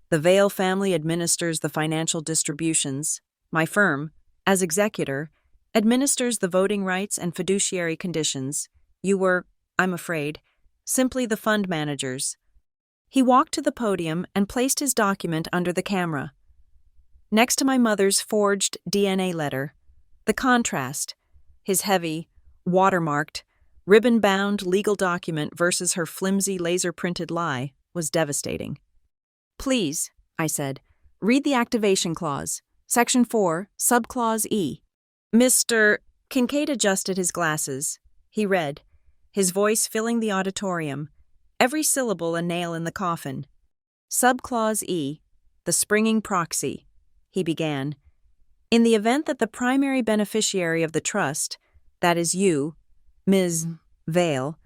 The Vale family administers the financial distributions. My firm, as executor, administers the voting rights and fiduciary conditions. You were, I'm afraid, simply the fund managers." He walked to the podium and placed his document under the camera. Next to my mother's forged DNA letter, the contrast, his heavy, watermarked, ribbon-bound legal document versus her flimsy laser-printed lie, was devastating. "Please," I said, "read the activation clause, Section 4, Subclause E." Mr. Kincaid adjusted his glasses. He read, his voice filling the auditorium, every syllable a nail in the coffin. "Subclause E, the springing proxy," he began. "In the event that the primary beneficiary of the trust, that is you, Ms. Vale,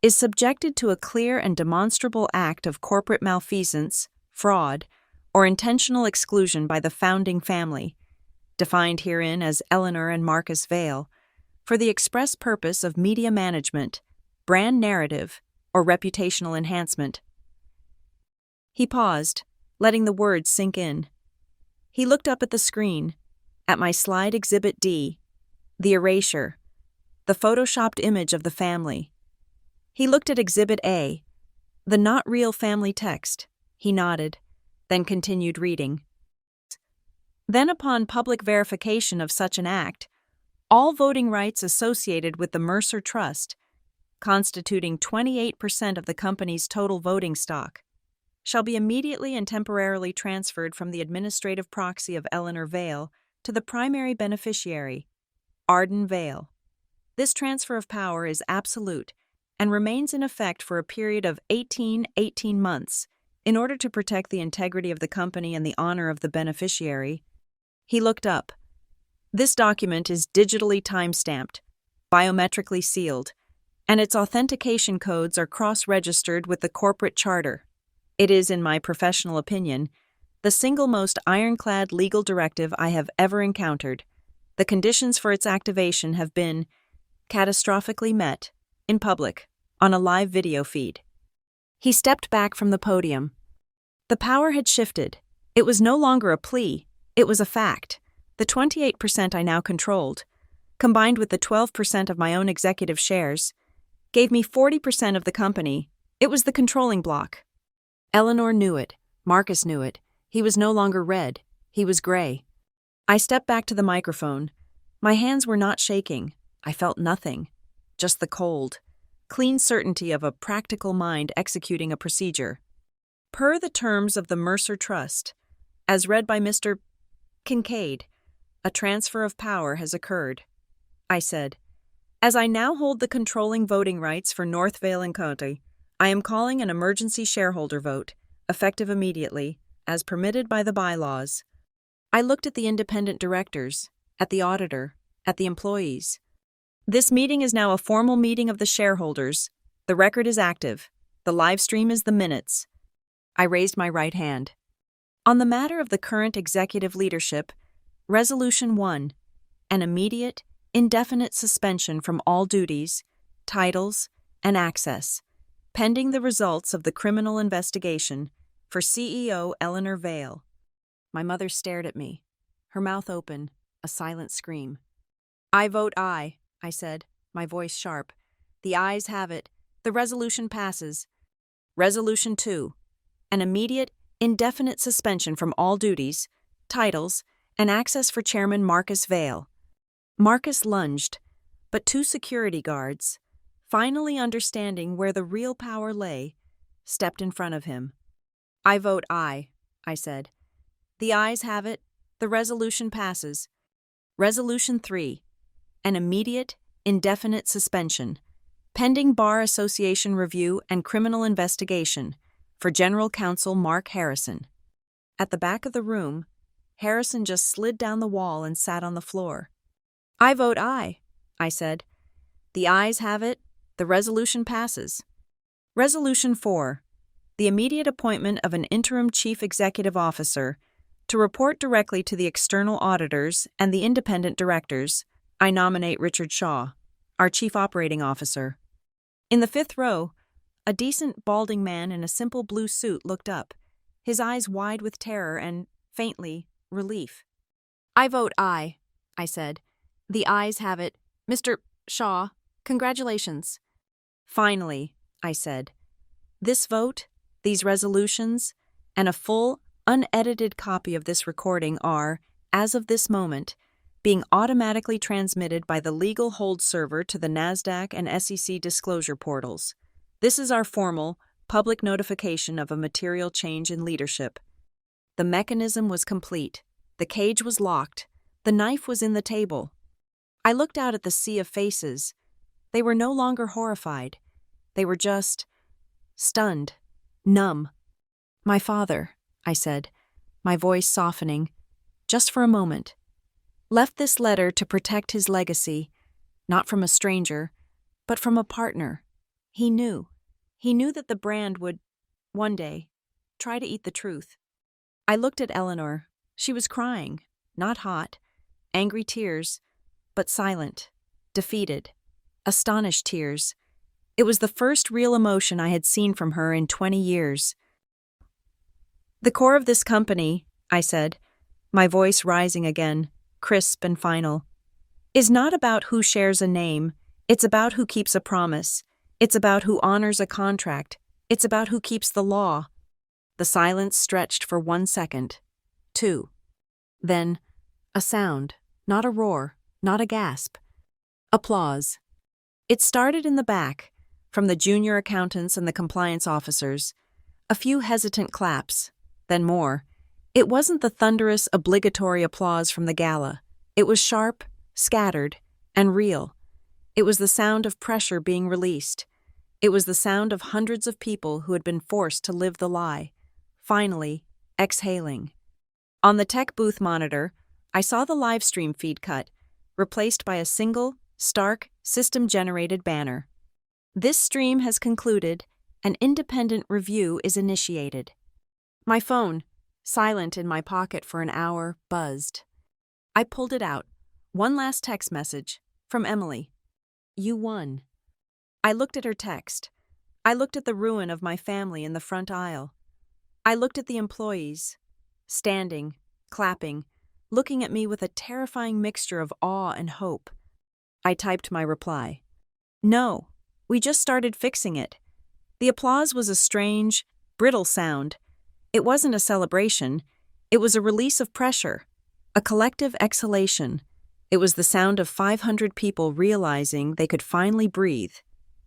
is subjected to a clear and demonstrable act of corporate malfeasance, fraud, or intentional exclusion by the founding family, defined herein as Eleanor and Marcus Vale, for the express purpose of media management, brand narrative, or reputational enhancement." He paused, letting the words sink in. He looked up at the screen, at my slide Exhibit D, the erasure, the photoshopped image of the family. He looked at Exhibit A, the not real family text. He nodded, then continued reading. "Then upon public verification of such an act, all voting rights associated with the Mercer Trust, constituting 28% of the company's total voting stock, shall be immediately and temporarily transferred from the administrative proxy of Eleanor Vale to the primary beneficiary, Arden Vale. This transfer of power is absolute and remains in effect for a period of 18 months in order to protect the integrity of the company and the honor of the beneficiary." He looked up. "This document is digitally time-stamped, biometrically sealed, and its authentication codes are cross-registered with the corporate charter. It is, in my professional opinion, the single most ironclad legal directive I have ever encountered. The conditions for its activation have been catastrophically met, in public, on a live video feed." He stepped back from the podium. The power had shifted. It was no longer a plea, it was a fact. The 28% I now controlled, combined with the 12% of my own executive shares, gave me 40% of the company. It was the controlling block. Eleanor knew it. Marcus knew it. He was no longer red. He was gray. I stepped back to the microphone. My hands were not shaking. I felt nothing. Just the cold, clean certainty of a practical mind executing a procedure. Per the terms of the Mercer Trust, as read by Mr. Kincaid, A transfer of power has occurred, I said. As I now hold the controlling voting rights for North Vale County, I am calling an emergency shareholder vote, effective immediately, as permitted by the bylaws. I looked at the independent directors, at the auditor, at the employees. This meeting is now a formal meeting of the shareholders. The record is active. The live stream is the minutes. I raised my right hand. On the matter of the current executive leadership, Resolution 1, an immediate, indefinite suspension from all duties, titles, and access, pending the results of the criminal investigation for CEO Eleanor Vale. My mother stared at me, her mouth open, a silent scream. I vote aye, I said, my voice sharp. The ayes have it. The resolution passes. Resolution 2, an immediate, indefinite suspension from all duties, titles, and access for Chairman Marcus Vale. Marcus lunged, but two security guards, finally understanding where the real power lay, stepped in front of him. I vote aye, I said. The ayes have it. The resolution passes. Resolution 3, an immediate, indefinite suspension, pending Bar Association review and criminal investigation for General Counsel Mark Harrison. At the back of the room, Harrison just slid down the wall and sat on the floor. I vote aye, I said. The ayes have it. The resolution passes. Resolution 4, the immediate appointment of an interim chief executive officer to report directly to the external auditors and the independent directors. I nominate Richard Shaw, our chief operating officer. In the fifth row, a decent, balding man in a simple blue suit looked up, his eyes wide with terror and, faintly, relief. I vote aye, I said. The ayes have it. Mr. Shaw, congratulations. Finally, I said. This vote, these resolutions, and a full, unedited copy of this recording are, as of this moment, being automatically transmitted by the legal hold server to the NASDAQ and SEC disclosure portals. This is our formal, public notification of a material change in leadership. The mechanism was complete. The cage was locked. The knife was in the table. I looked out at the sea of faces. They were no longer horrified. They were just stunned, numb. My father, I said, my voice softening, just for a moment, left this letter to protect his legacy, not from a stranger, but from a partner. He knew that the brand would, one day, try to eat the truth. I looked at Eleanor. She was crying, not hot, angry tears, but silent, defeated, astonished tears. It was the first real emotion I had seen from her in 20 years. The core of this company, I said, my voice rising again, crisp and final, is not about who shares a name. It's about who keeps a promise. It's about who honors a contract. It's about who keeps the law. The silence stretched for 1 second, 2. Then, a sound, not a roar, not a gasp. Applause. It started in the back, from the junior accountants and the compliance officers. A few hesitant claps, then more. It wasn't the thunderous, obligatory applause from the gala. It was sharp, scattered, and real. It was the sound of pressure being released. It was the sound of hundreds of people who had been forced to live the lie, finally exhaling. On the tech booth monitor, I saw the live stream feed cut, replaced by a single, stark, system-generated banner. This stream has concluded. An independent review is initiated. My phone, silent in my pocket for an hour, buzzed. I pulled it out. One last text message, from Emily. You won. I looked at her text. I looked at the ruin of my family in the front aisle. I looked at the employees, standing, clapping, looking at me with a terrifying mixture of awe and hope. I typed my reply. No, we just started fixing it. The applause was a strange, brittle sound. It wasn't a celebration. It was a release of pressure, a collective exhalation. It was the sound of 500 people realizing they could finally breathe.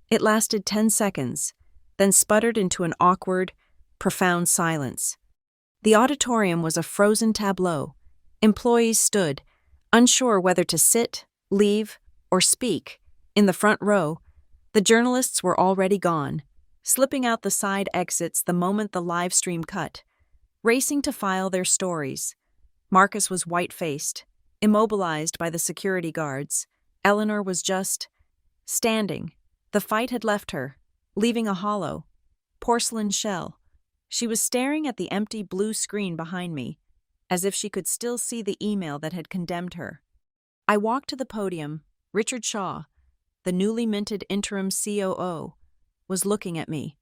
It lasted 10 seconds, then sputtered into an awkward, profound silence. The auditorium was a frozen tableau. Employees stood, Unsure whether to sit, leave, or speak, in the front row, the journalists were already gone, slipping out the side exits the moment the live stream cut, racing to file their stories. Marcus was white-faced, immobilized by the security guards. Eleanor was just standing. The fight had left her, leaving a hollow, porcelain shell. She was staring at the empty blue screen behind me, as if she could still see the email that had condemned her. I walked to the podium. Richard Shaw, the newly minted interim COO, was looking at me,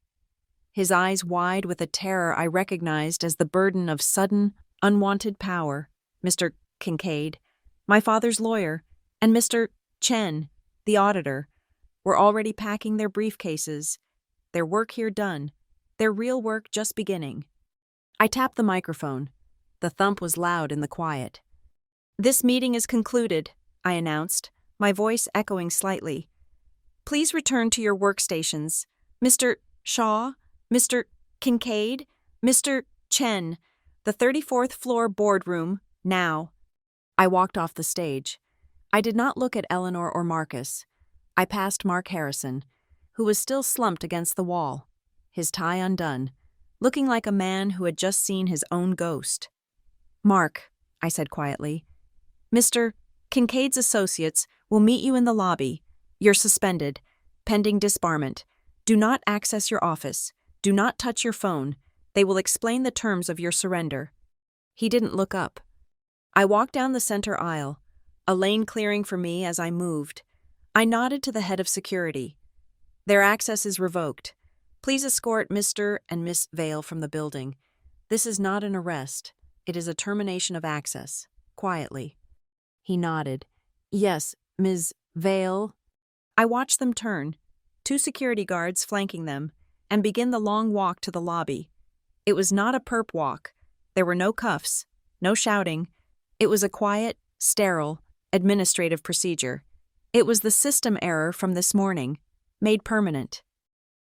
his eyes wide with a terror I recognized as the burden of sudden, unwanted power. Mr. Kincaid, my father's lawyer, and Mr. Chen, the auditor, were already packing their briefcases, their work here done, their real work just beginning. I tapped the microphone. The thump was loud in the quiet. "This meeting is concluded," I announced, my voice echoing slightly. "Please return to your workstations. Mr. Shaw, Mr. Kincaid, Mr. Chen, the 34th floor boardroom, now." I walked off the stage. I did not look at Eleanor or Marcus. I passed Mark Harrison, who was still slumped against the wall, his tie undone, looking like a man who had just seen his own ghost. "Mark," I said quietly, "Mr. Kincaid's associates will meet you in the lobby. You're suspended, pending disbarment. Do not access your office. Do not touch your phone. They will explain the terms of your surrender." He didn't look up. I walked down the center aisle, a lane clearing for me as I moved. I nodded to the head of security. "Their access is revoked. Please escort Mr. and Miss Vale from the building. This is not an arrest. It is a termination of access." Quietly. He nodded. "Yes, Ms. Vale." I watched them turn, 2 security guards flanking them, and begin the long walk to the lobby. It was not a perp walk. There were no cuffs, no shouting. It was a quiet, sterile, administrative procedure. It was the system error from this morning, made permanent.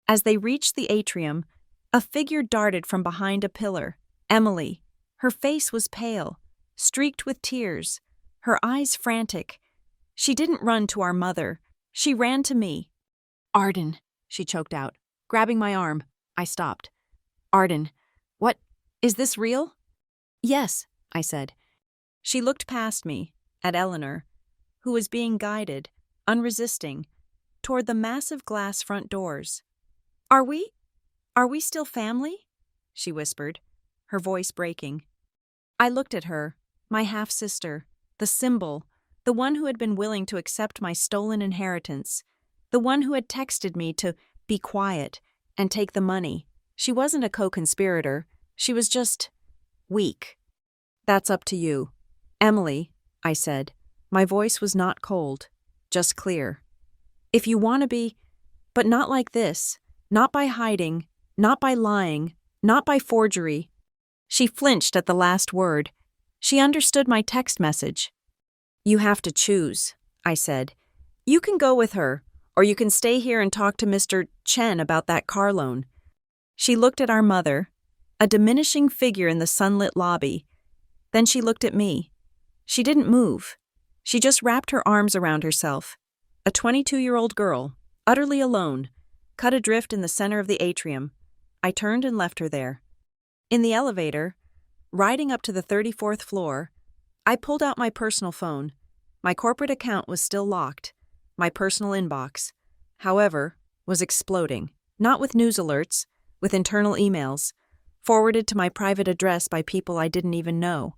As they reached the atrium, a figure darted from behind a pillar. Emily. Her face was pale, streaked with tears, her eyes frantic. She didn't run to our mother. She ran to me. "Arden," she choked out, grabbing my arm. I stopped. "Arden, what? Is this real?" "Yes," I said. She looked past me, at Eleanor, who was being guided, unresisting, toward the massive glass front doors. Are we still family?" she whispered, her voice breaking. I looked at her, my half-sister, the symbol, the one who had been willing to accept my stolen inheritance, the one who had texted me to be quiet and take the money. She wasn't a co-conspirator. She was just weak. "That's up to you." "Emily," I said. My voice was not cold, just clear. "If you want to be, but not like this, not by hiding, not by lying, not by forgery." She flinched at the last word. She understood my text message. "You have to choose," I said. "You can go with her, or you can stay here and talk to Mr. Chen about that car loan." She looked at our mother, a diminishing figure in the sunlit lobby. Then she looked at me. She didn't move. She just wrapped her arms around herself. A 22-year-old girl, utterly alone, cut adrift in the center of the atrium. I turned and left her there. In the elevator, riding up to the 34th floor, I pulled out my personal phone. My corporate account was still locked. My personal inbox, however, was exploding, not with news alerts, with internal emails, forwarded to my private address by people I didn't even know.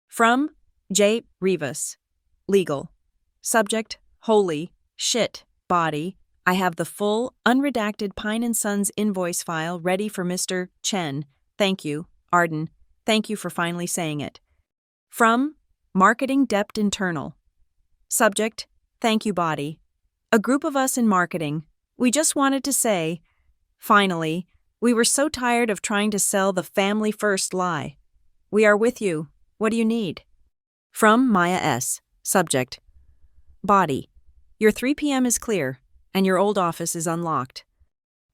From J. Rivas. Legal. Subject, holy, shit, body. I have the full, unredacted Pine & Sons invoice file ready for Mr. Chen. Thank you, Arden. Thank you for finally saying it. From Marketing Dept Internal. Subject, thank you, body. A group of us in marketing. We just wanted to say, finally, we were so tired of trying to sell the family first lie. We are with you. What do you need? From Maya S. Subject, body. Your 3 p.m. is clear, and your old office is unlocked.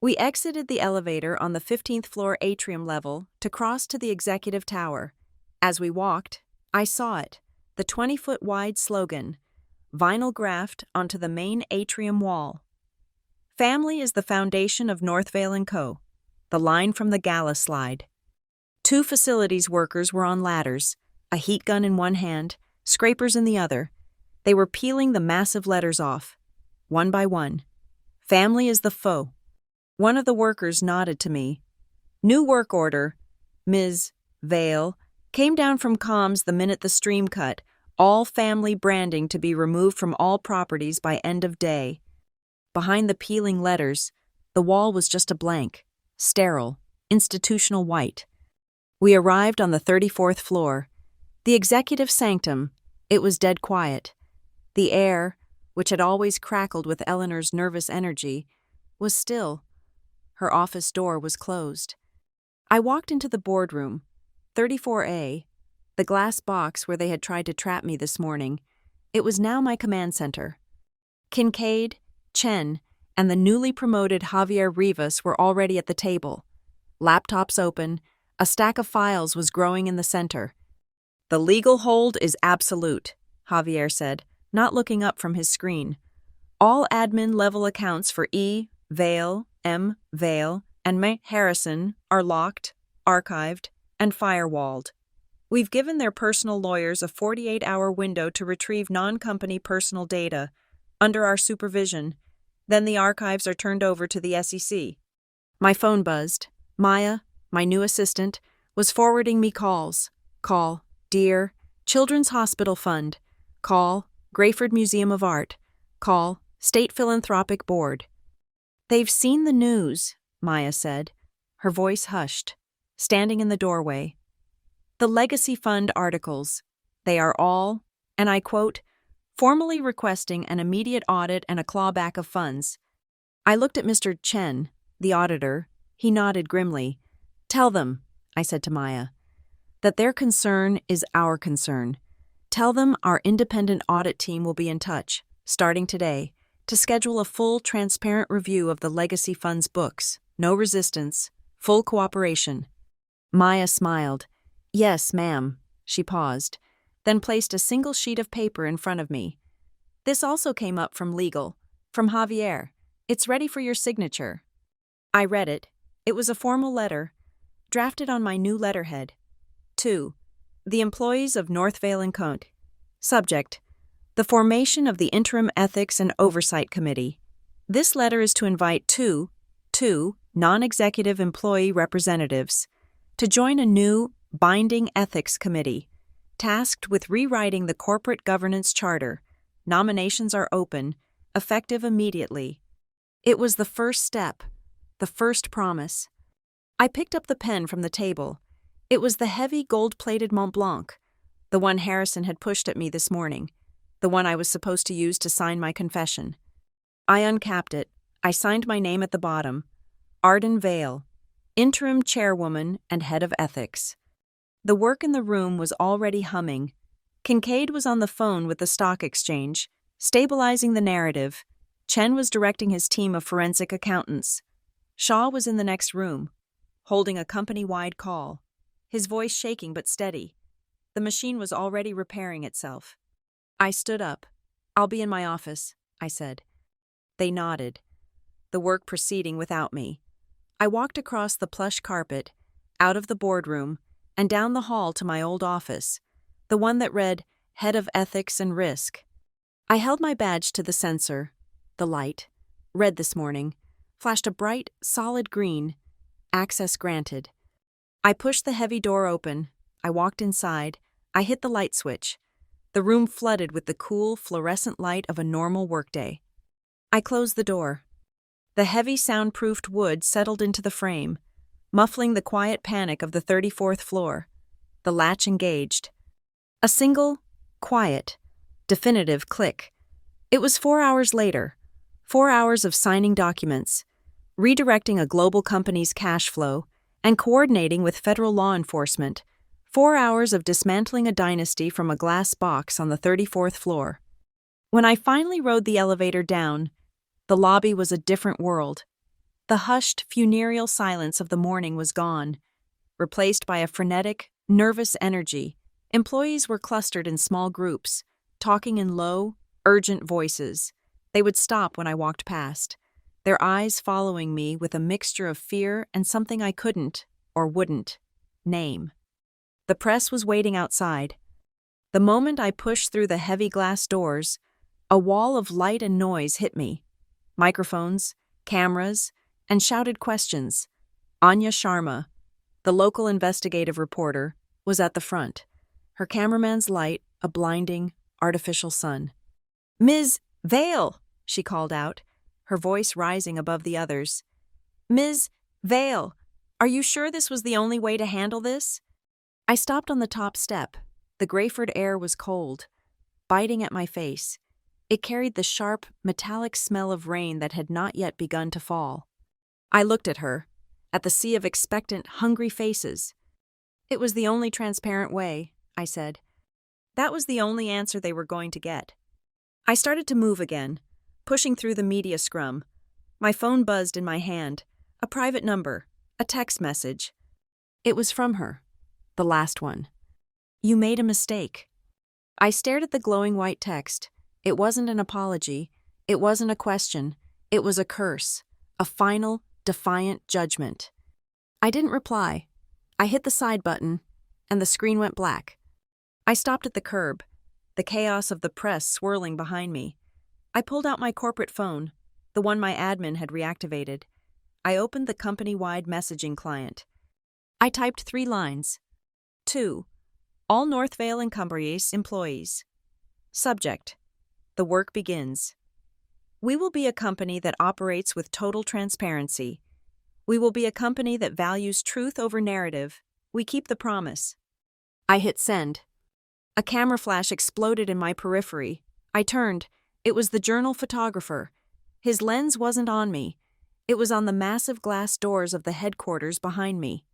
We exited the elevator on the 15th floor atrium level to cross to the executive tower. As we walked, I saw it, the 20-foot wide slogan, vinyl graphed onto the main atrium wall. Family is the foundation of Northvale & Co., the line from the gala slide. 2 facilities workers were on ladders, a heat gun in one hand, scrapers in the other. They were peeling the massive letters off, one by one. Family is the foe. One of the workers nodded to me. New work order, Ms. Vale, came down from comms the minute the stream cut. All family branding to be removed from all properties by end of day. Behind the peeling letters, the wall was just a blank, sterile, institutional white. We arrived on the 34th floor. The executive sanctum. It was dead quiet. The air, which had always crackled with Eleanor's nervous energy, was still. Her office door was closed. I walked into the boardroom, 34A, the glass box where they had tried to trap me this morning. It was now my command center. Kincaid, Chen, and the newly promoted Javier Rivas were already at the table. Laptops open, a stack of files was growing in the center. "The legal hold is absolute," Javier said, not looking up from his screen. "All admin-level accounts for E. Vale, M. Vale, and M. Harrison are locked, archived, and firewalled. We've given their personal lawyers a 48-hour window to retrieve non-company personal data under our supervision. Then the archives are turned over to the SEC. My phone buzzed. Maya, my new assistant, was forwarding me calls. Call, Dear, Children's Hospital Fund. Call, Grayford Museum of Art. Call, State Philanthropic Board. They've seen the news, Maya said, her voice hushed, standing in the doorway. The Legacy Fund articles. They are all, and I quote, formally requesting an immediate audit and a clawback of funds. I looked at Mr. Chen, the auditor. He nodded grimly. Tell them, I said to Maya, that their concern is our concern. Tell them our independent audit team will be in touch, starting today, to schedule a full, transparent review of the Legacy Fund's books. No resistance, full cooperation. Maya smiled. Yes, ma'am. She paused, then placed a single sheet of paper in front of me. This also came up from legal, from Javier. It's ready for your signature. I read it. It was a formal letter, drafted on my new letterhead. 2. The employees of Northvale & Co. Subject: the formation of the Interim Ethics and Oversight Committee. This letter is to invite two non-executive employee representatives to join a new, binding ethics committee, tasked with rewriting the corporate governance charter. Nominations are open, effective immediately. It was the first step, the first promise. I picked up the pen from the table. It was the heavy gold-plated Mont Blanc, the one Harrison had pushed at me this morning, the one I was supposed to use to sign my confession. I uncapped it. I signed my name at the bottom. Arden Vale, interim chairwoman and head of ethics. The work in the room was already humming. Kincaid was on the phone with the stock exchange, stabilizing the narrative. Chen was directing his team of forensic accountants. Shaw was in the next room, holding a company-wide call, his voice shaking but steady. The machine was already repairing itself. I stood up. I'll be in my office, I said. They nodded, the work proceeding without me. I walked across the plush carpet, out of the boardroom, and down the hall to my old office, the one that read Head of Ethics and Risk. I held my badge to the sensor. The light, red this morning, flashed a bright, solid green. Access granted. I pushed the heavy door open. I walked inside. I hit the light switch. The room flooded with the cool, fluorescent light of a normal workday. I closed the door. The heavy, soundproofed wood settled into the frame, muffling the quiet panic of the 34th floor. The latch engaged. A single, quiet, definitive click. It was 4 hours later. 4 hours of signing documents, redirecting a global company's cash flow, and coordinating with federal law enforcement. 4 hours of dismantling a dynasty from a glass box on the 34th floor. When I finally rode the elevator down, the lobby was a different world. The hushed, funereal silence of the morning was gone, replaced by a frenetic, nervous energy. Employees were clustered in small groups, talking in low, urgent voices. They would stop when I walked past, their eyes following me with a mixture of fear and something I couldn't, or wouldn't, name. The press was waiting outside. The moment I pushed through the heavy glass doors, a wall of light and noise hit me. Microphones, cameras, and shouted questions. Anya Sharma, the local investigative reporter, was at the front, her cameraman's light a blinding, artificial sun. "Ms. Vale," she called out, her voice rising above the others. "Ms. Vale, are you sure this was the only way to handle this?" I stopped on the top step. The Grayford air was cold, biting at my face. It carried the sharp, metallic smell of rain that had not yet begun to fall. I looked at her, at the sea of expectant, hungry faces. "It was the only transparent way," I said. That was the only answer they were going to get. I started to move again, pushing through the media scrum. My phone buzzed in my hand. A private number, a text message. It was from her, the last one. "You made a mistake." I stared at the glowing white text. It wasn't an apology. It wasn't a question. It was a curse, a final, defiant judgment. I didn't reply. I hit the side button, and the screen went black. I stopped at the curb, the chaos of the press swirling behind me. I pulled out my corporate phone, the one my admin had reactivated. I opened the company-wide messaging client. I typed 3 lines. 2. All Northvale and Cumbries employees. Subject: The work begins. We will be a company that operates with total transparency. We will be a company that values truth over narrative. We keep the promise. I hit send. A camera flash exploded in my periphery. I turned. It was the journal photographer. His lens wasn't on me. It was on the massive glass doors of the headquarters behind me.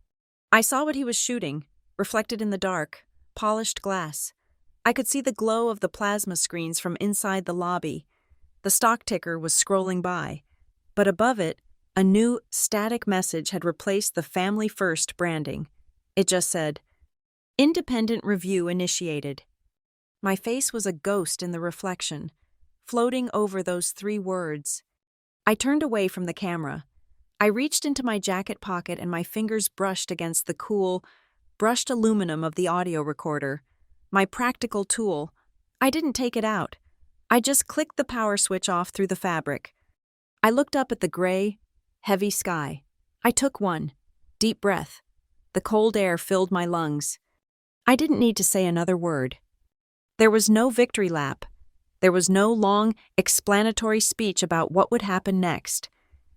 I saw what he was shooting, reflected in the dark, polished glass. I could see the glow of the plasma screens from inside the lobby. The stock ticker was scrolling by, but above it, a new, static message had replaced the Family First branding. It just said, "Independent review initiated." My face was a ghost in the reflection, floating over those 3 words. I turned away from the camera. I reached into my jacket pocket and my fingers brushed against the cool, brushed aluminum of the audio recorder, my practical tool. I didn't take it out. I just clicked the power switch off through the fabric. I looked up at the gray, heavy sky. I took one deep breath. The cold air filled my lungs. I didn't need to say another word. There was no victory lap. There was no long, explanatory speech about what would happen next.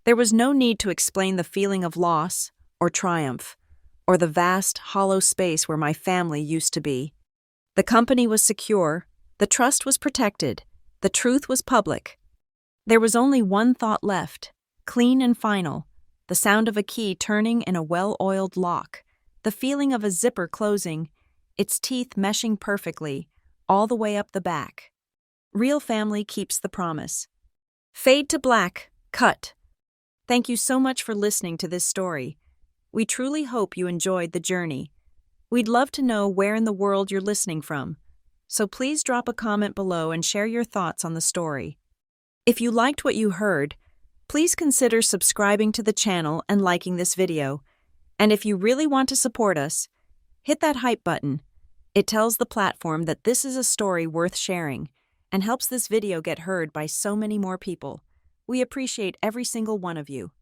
There was no need to explain the feeling of loss or triumph, or the vast, hollow space where my family used to be. The company was secure, the trust was protected, the truth was public. There was only one thought left, clean and final, the sound of a key turning in a well-oiled lock, the feeling of a zipper closing, its teeth meshing perfectly, all the way up the back. Real family keeps the promise. Fade to black, cut. Thank you so much for listening to this story. We truly hope you enjoyed the journey. We'd love to know where in the world you're listening from, so please drop a comment below and share your thoughts on the story. If you liked what you heard, please consider subscribing to the channel and liking this video. And if you really want to support us, hit that hype button. It tells the platform that this is a story worth sharing and helps this video get heard by so many more people. We appreciate every single one of you.